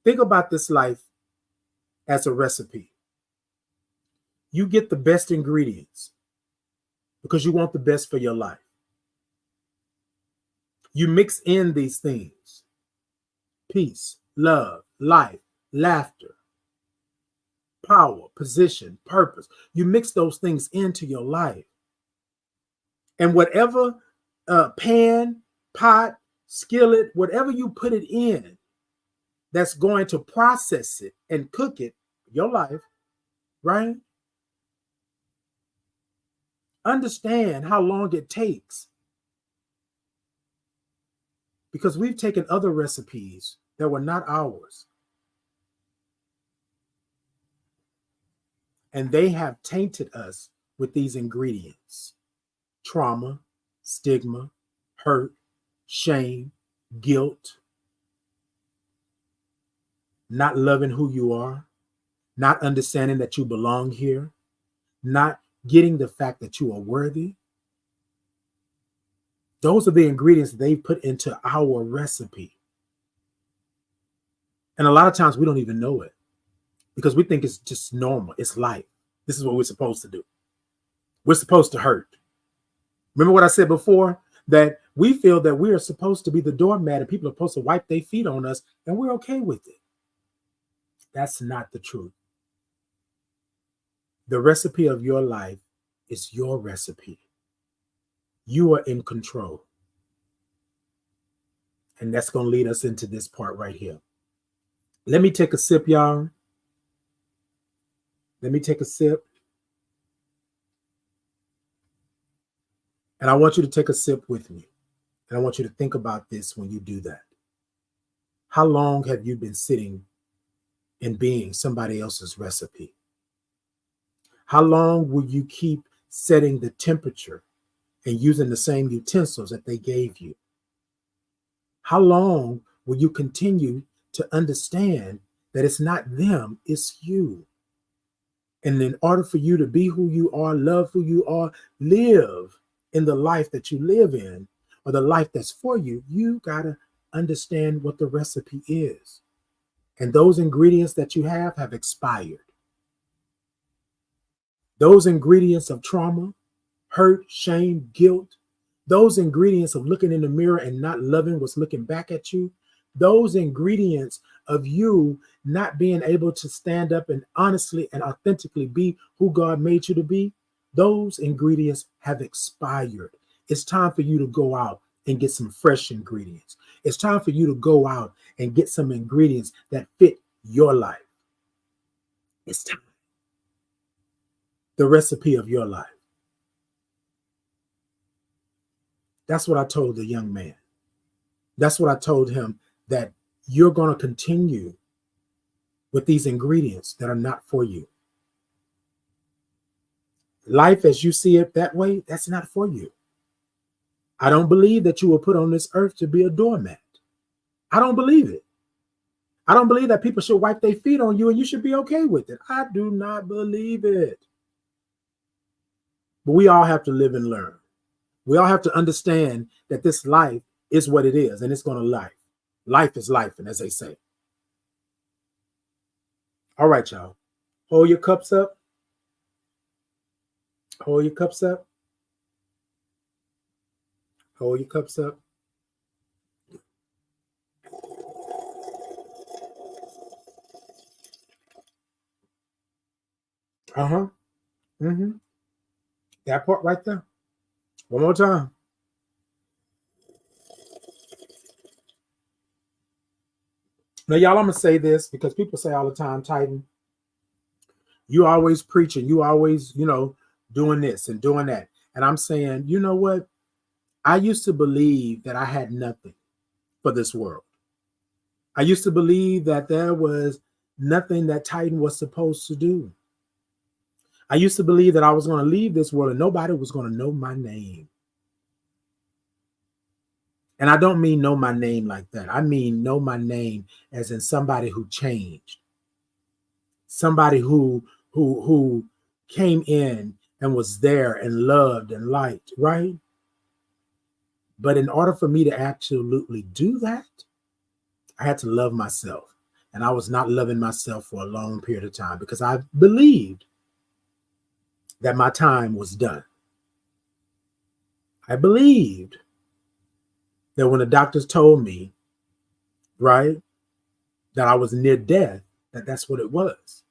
Think about this life as a recipe. You get the best ingredients because you want the best for your life. You mix in these things: peace, love, life, laughter, power, position, purpose. You mix those things into your life. And whatever pan, pot, skillet, whatever you put it in, that's going to process it and cook it, your life, right? Understand how long it takes. Because we've taken other recipes that were not ours, and they have tainted us with these ingredients: trauma, stigma, hurt, shame, guilt, not loving who you are, not understanding that you belong here, not getting the fact that you are worthy. Those are the ingredients they put into our recipe. And a lot of times we don't even know it because we think it's just normal. It's life. This is what we're supposed to do. We're supposed to hurt. Remember what I said before? That we feel that we are supposed to be the doormat and people are supposed to wipe their feet on us and we're okay with it. That's not the truth. The recipe of your life is your recipe. You are in control. And that's going to lead us into this part right here. Let me take a sip, y'all. Let me take a sip. And I want you to take a sip with me. And I want you to think about this when you do that. How long have you been sitting and being somebody else's recipe? How long will you keep setting the temperature and using the same utensils that they gave you? How long will you continue to understand that it's not them, it's you? And in order for you to be who you are, love who you are, live in the life that you live in or the life that's for you, you got to understand what the recipe is. And those ingredients that you have expired. Those ingredients of trauma, hurt, shame, guilt, those ingredients of looking in the mirror and not loving what's looking back at you, those ingredients of you not being able to stand up and honestly and authentically be who God made you to be, those ingredients have expired. It's time for you to go out and get some fresh ingredients. It's time for you to go out and get some ingredients that fit your life. It's time. The recipe of your life. That's what I told the young man. That's what I told him, that you're going to continue with these ingredients that are not for you. Life as you see it that way, that's not for you. I don't believe that you were put on this earth to be a doormat. I don't believe it. I don't believe that people should wipe their feet on you and you should be okay with it. I do not believe it. But we all have to live and learn. We all have to understand that this life is what it is, and it's going to life. Life is life, and as they say. All right, y'all. Hold your cups up. Hold your cups up. Hold your cups up. Uh-huh. Mm-hmm. That part right there. One more time. Now, y'all, I'm going to say this because people say all the time, Titan, you always preaching, you always, doing this and doing that. And I'm saying, you know what? I used to believe that I had nothing for this world. I used to believe that there was nothing that Titan was supposed to do. I used to believe that I was going to leave this world and nobody was going to know my name. And I don't mean know my name like that. I mean know my name as in somebody who changed. Somebody who came in and was there and loved and liked, right? But in order for me to absolutely do that, I had to love myself. And I was not loving myself for a long period of time because I believed that my time was done. I believed that when the doctors told me, right, that I was near death, that's what it was.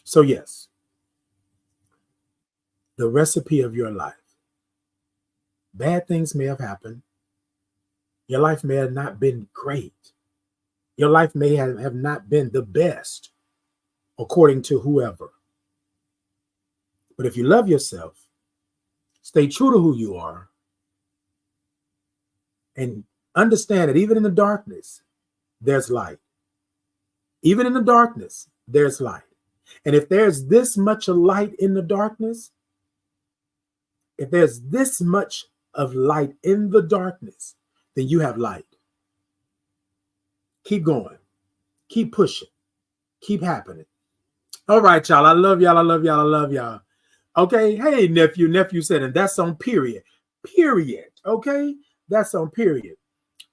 So yes, the recipe of your life. Bad things may have happened. Your life may have not been great. Your life may have not been the best, according to whoever. But if you love yourself, stay true to who you are, and understand that even in the darkness, there's light. Even in the darkness, there's light. And if there's this much of light in the darkness, if there's this much of light in the darkness, then you have light. Keep going. Keep pushing. Keep happening. All right, y'all. I love y'all. I love y'all. I love y'all. Okay. Hey, nephew. Nephew said, and that's on period. Period. Okay. That's on period.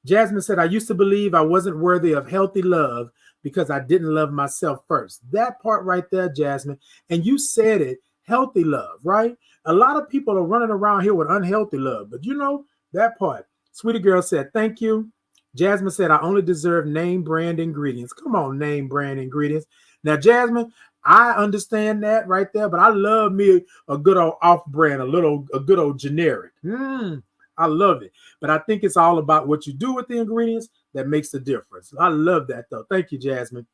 Jasmine said, I used to believe I wasn't worthy of healthy love because I didn't love myself first. That part right there, Jasmine. And you said it, healthy love, right? A lot of people are running around here with unhealthy love, but you know that part. Sweetie girl said, thank you. Jasmine said, I only deserve name brand ingredients. Come on, name brand ingredients. Now, Jasmine, I understand that right there, but I love me a good old off-brand, a good old generic. I love it. But I think it's all about what you do with the ingredients that makes the difference. I love that, though. Thank you, Jasmine.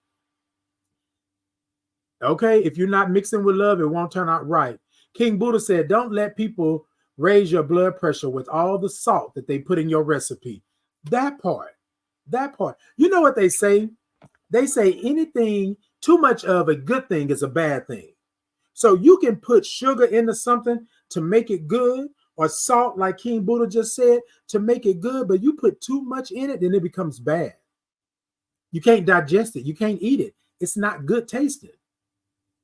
Okay, if you're not mixing with love, it won't turn out right. King Buddha said, don't let people raise your blood pressure with all the salt that they put in your recipe. That part. You know what they say? They say anything, too much of a good thing is a bad thing. So you can put sugar into something to make it good, or salt, like King Buddha just said, to make it good, but you put too much in it, then it becomes bad. You can't digest it. You can't eat it. It's not good tasting.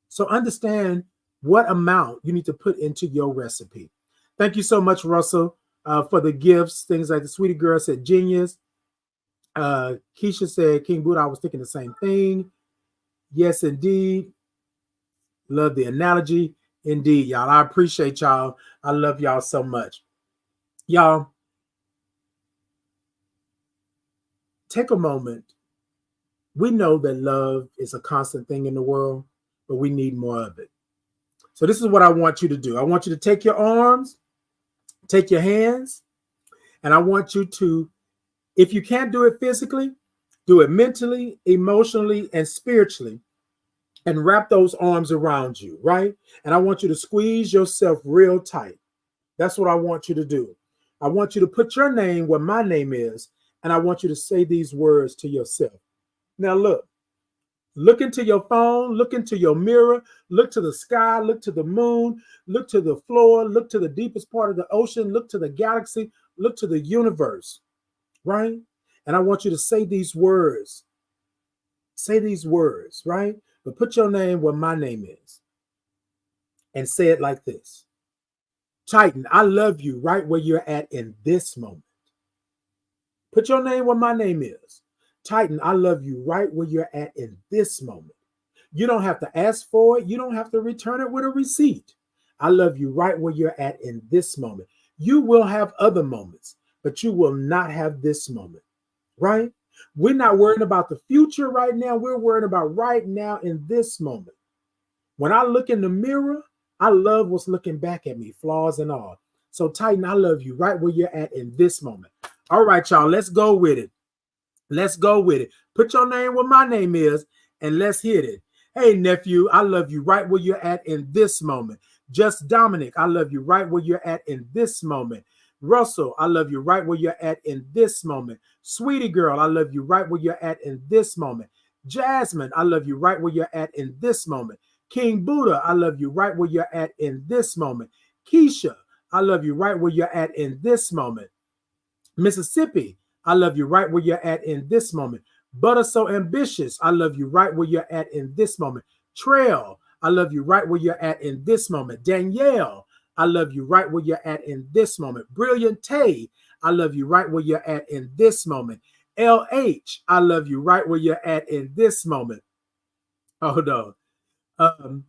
So understand what amount you need to put into your recipe. Thank you so much, Russell, for the gifts. Things like the sweetie girl said, genius. Keisha said, King Buddha, I was thinking the same thing. Yes, indeed. Love the analogy. Indeed, y'all. I appreciate y'all. I love y'all so much. Y'all, take a moment. We know that love is a constant thing in the world, but we need more of it. So this is what I want you to do. I want you to take your arms, take your hands, and I want you to, if you can't do it physically, do it mentally, emotionally, and spiritually, and wrap those arms around you, right? And I want you to squeeze yourself real tight. That's what I want you to do. I want you to put your name where my name is, and I want you to say these words to yourself. Now look into your phone, look into your mirror, look to the sky, look to the moon, look to the floor, look to the deepest part of the ocean, look to the galaxy, look to the universe, right? And I want you to say these words. Say these words, right? But put your name where my name is and say it like this. Titan, I love you right where you're at in this moment. Put your name where my name is. Titan, I love you right where you're at in this moment. You don't have to ask for it. You don't have to return it with a receipt. I love you right where you're at in this moment. You will have other moments, but you will not have this moment, right? We're not worrying about the future right now. We're worrying about right now in this moment. When I look in the mirror, I love what's looking back at me, flaws and all. So Titan, I love you right where you're at in this moment. All right, y'all, let's go with it. Let's go with it. Put your name where my name is and let's hit it. Hey, nephew, I love you right where you're at in this moment. Just Dominic, I love you right where you're at in this moment. Russell, I love you right where you're at in this moment. Sweetie girl, I love you right where you're at in this moment. Jasmine, I love you right where you're at in this moment. King Buddha, I love you right where you're at in this moment. Keisha, I love you right where you're at in this moment. Mississippi, I love you right where you're at in this moment. Butter So Ambitious, I love you right where you're at in this moment. Trail, I love you right where you're at in this moment. Danielle, I love you right where you're at in this moment. Brilliant Tay, I love you right where you're at in this moment. LH, I love you right where you're at in this moment. Hold on.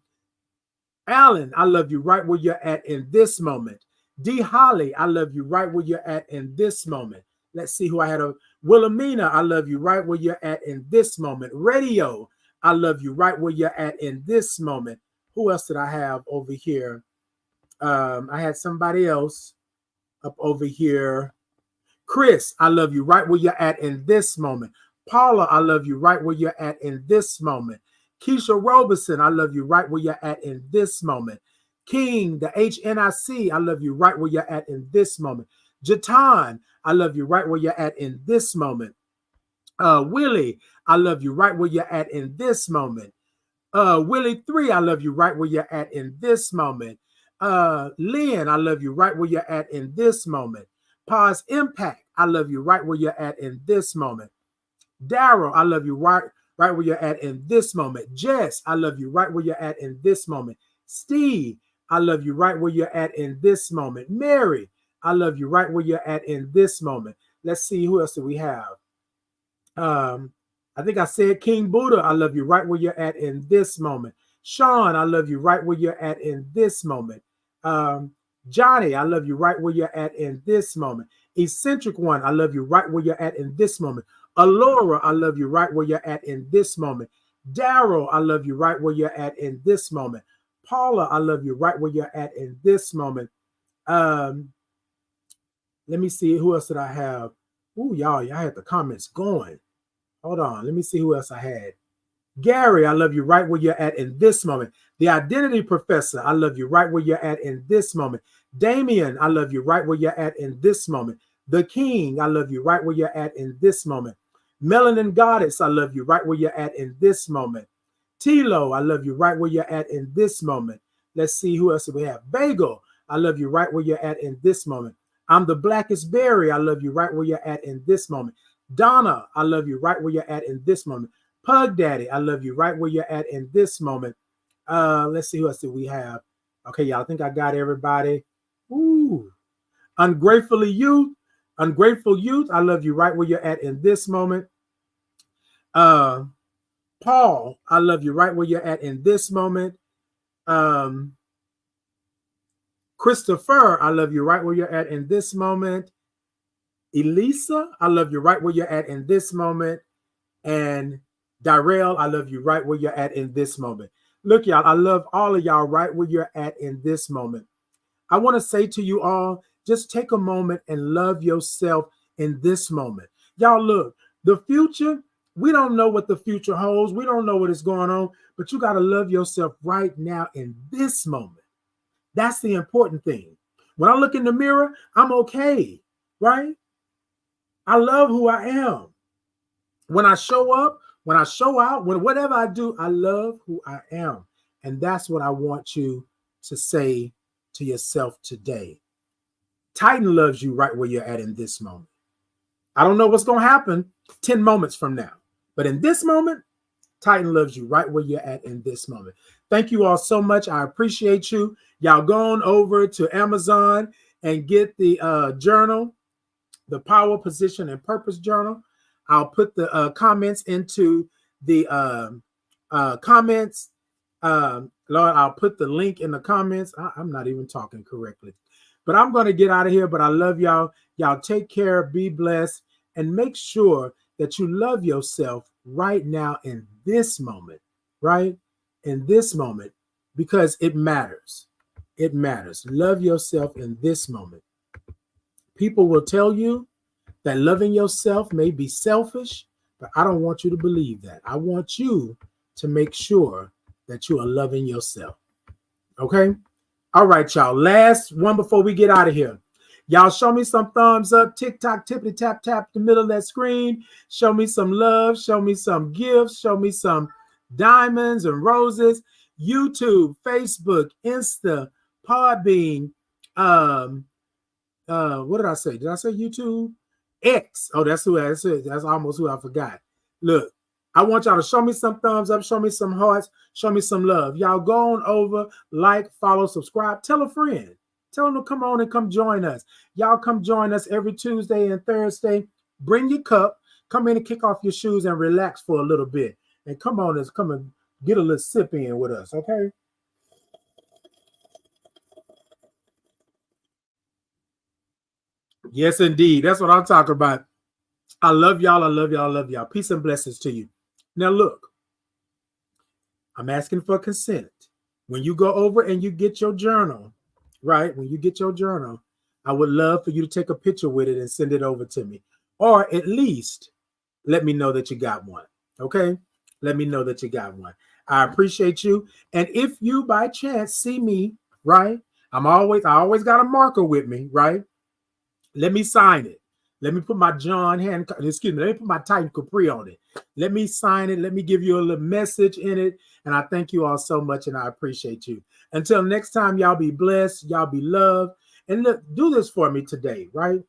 Alan, I love you right where you're at in this moment. D. Holly, I love you right where you're at in this moment. Let's see who I had. Wilhelmina, I love you right where you're at in this moment. Radio, I love you right where you're at in this moment. Who else did I have over here? I had somebody else up over here. Chris, I love you right where you're at in this moment. Paula, I love you right where you're at in this moment. Keisha Robeson, I love you right where you're at in this moment. King, the HNIC, I love you right where you're at in this moment. Jatan, I love you right where you're at in this moment. Willie, I love you right where you're at in this moment. Willie 3, I love you right where you're at in this moment. Lynn, I love you right where you're at in this moment. Pause Impact, I love you right where you're at in this moment. Daryl, I love you right where you're at in this moment. Jess, I love you right where you're at in this moment. Steve, I love you right where you're at in this moment. Mary, I love you right where you're at in this moment. Let's see, who else do we have? I think I said King Buddha, I love you right where you're at in this moment. Sean, I love you right where you're at in this moment. Johnny, I love you right where you're at in this moment. Eccentric One, I love you right where you're at in this moment. Alora, I love you right where you're at in this moment. Daryl, I love you right where you're at in this moment. Paula, I love you right where you're at in this moment. Let me see, who else did I have? Ooh, y'all had the comments going. Hold on, let me see who else I had. Gary, I love you right where you're at in this moment. The Identity Professor, I love you right where you're at in this moment. Damien, I love you right where you're at in this moment. The King, I love you right where you're at in this moment. Melanin Goddess, I love you right where you're at in this moment. Tilo, I love you right where you're at in this moment. Let's see who else we have. Bagel, I love you right where you're at in this moment. I'm the Blackest Berry, I love you right where you're at in this moment. Donna, I love you right where you're at in this moment. Pug Daddy, I love you right where you're at in this moment. Let's see who else do we have. Okay, y'all, I think I got everybody. Ooh. Ungrateful youth. Ungrateful youth. I love you right where you're at in this moment. Paul, I love you right where you're at in this moment. Christopher, I love you right where you're at in this moment. Elisa, I love you right where you're at in this moment. And Darrell, I love you right where you're at in this moment. Look, y'all, I love all of y'all right where you're at in this moment. I want to say to you all, just take a moment and love yourself in this moment. Y'all, look, the future, we don't know what the future holds. We don't know what is going on, but you got to love yourself right now in this moment. That's the important thing. When I look in the mirror, I'm okay, right? I love who I am. When I show up, when I show out, when whatever I do, I love who I am. And that's what I want you to say to yourself today. Titan loves you right where you're at in this moment. I don't know what's going to happen 10 moments from now, but in this moment, Titan loves you right where you're at in this moment. Thank you all so much. I appreciate you. Y'all go on over to Amazon and get the journal, the Power, Position, and Purpose Journal. I'll put the comments into the comments. Lord, I'll put the link in the comments. I'm not even talking correctly, but I'm going to get out of here. But I love y'all. Y'all take care, be blessed, and make sure that you love yourself right now in this moment, right? In this moment, because it matters. It matters. Love yourself in this moment. People will tell you that loving yourself may be selfish, but I don't want you to believe that. I want you to make sure that you are loving yourself. Okay? All right, y'all. Last one before we get out of here. Y'all show me some thumbs up. TikTok, tippity tap, tap the middle of that screen. Show me some love. Show me some gifts. Show me some diamonds and roses. YouTube, Facebook, Insta, Podbean. What did I say? Did I say YouTube? X. Oh, that's who. That's almost who I forgot. Look, I want y'all to show me some thumbs up. Show me some hearts. Show me some love. Y'all go on over, like, follow, subscribe. Tell a friend. Tell them to come on and come join us. Y'all come join us every Tuesday and Thursday. Bring your cup. Come in and kick off your shoes and relax for a little bit. And come on and come and get a little sip in with us, okay? Yes, indeed. That's what I'm talking about. I love y'all. I love y'all. I love y'all. Peace and blessings to you. Now, look, I'm asking for consent. When you go over and you get your journal, right? When you get your journal, I would love for you to take a picture with it and send it over to me. Or at least let me know that you got one. Okay? Let me know that you got one. I appreciate you. And if you by chance see me, right? I always got a marker with me, right? Let me sign it. Let me put my let me put my Titan Capri on it. Let me sign it. Let me give you a little message in it. And I thank you all so much, and I appreciate you. Until next time, y'all be blessed. Y'all be loved. And look, do this for me today, right?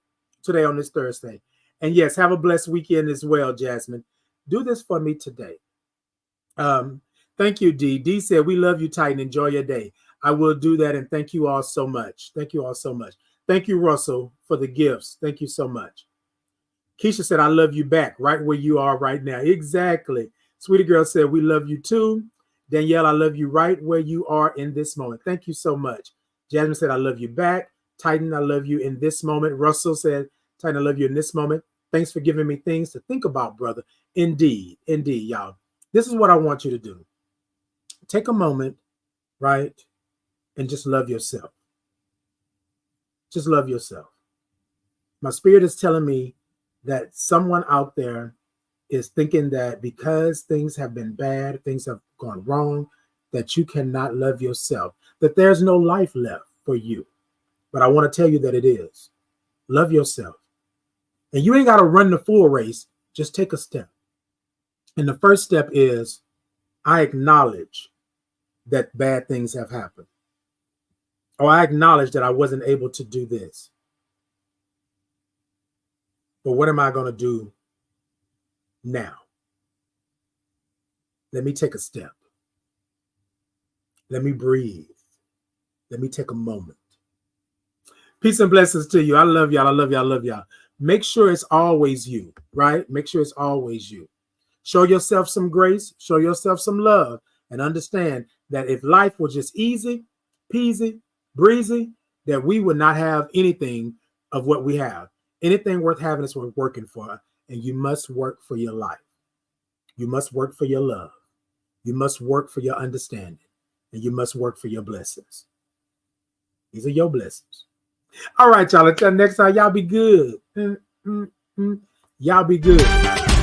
Today on this Thursday. And yes, have a blessed weekend as well, Jasmine. Do this for me today. Thank you, Dee. Dee said, we love you, Titan. Enjoy your day. I will do that, and thank you all so much. Thank you all so much. Thank you, Russell, for the gifts. Thank you so much. Keisha said, I love you back right where you are right now. Exactly. Sweetie girl said, we love you too. Danielle, I love you right where you are in this moment. Thank you so much. Jasmine said, I love you back. Titan, I love you in this moment. Russell said, Titan, I love you in this moment. Thanks for giving me things to think about, brother. Indeed, y'all. This is what I want you to do. Take a moment, right, and just love yourself. Just love yourself. My spirit is telling me that someone out there is thinking that because things have been bad, things have gone wrong, that you cannot love yourself, that there's no life left for you. But I want to tell you that it is. Love yourself. And you ain't got to run the full race. Just take a step. And the first step is, I acknowledge that bad things have happened. Or I acknowledge that I wasn't able to do this. But what am I going to do now? Let me take a step. Let me breathe. Let me take a moment. Peace and blessings to you. I love y'all. I love y'all. I love y'all. Make sure it's always you, right? Make sure it's always you. Show yourself some grace. Show yourself some love. And understand that if life was just easy, peasy, breezy, that we would not have anything of what we have. Anything worth having is worth working for. And you must work for your life. You must work for your love. You must work for your understanding. And you must work for your blessings. These are your blessings. All right, y'all. Until next time, y'all be good. Y'all be good.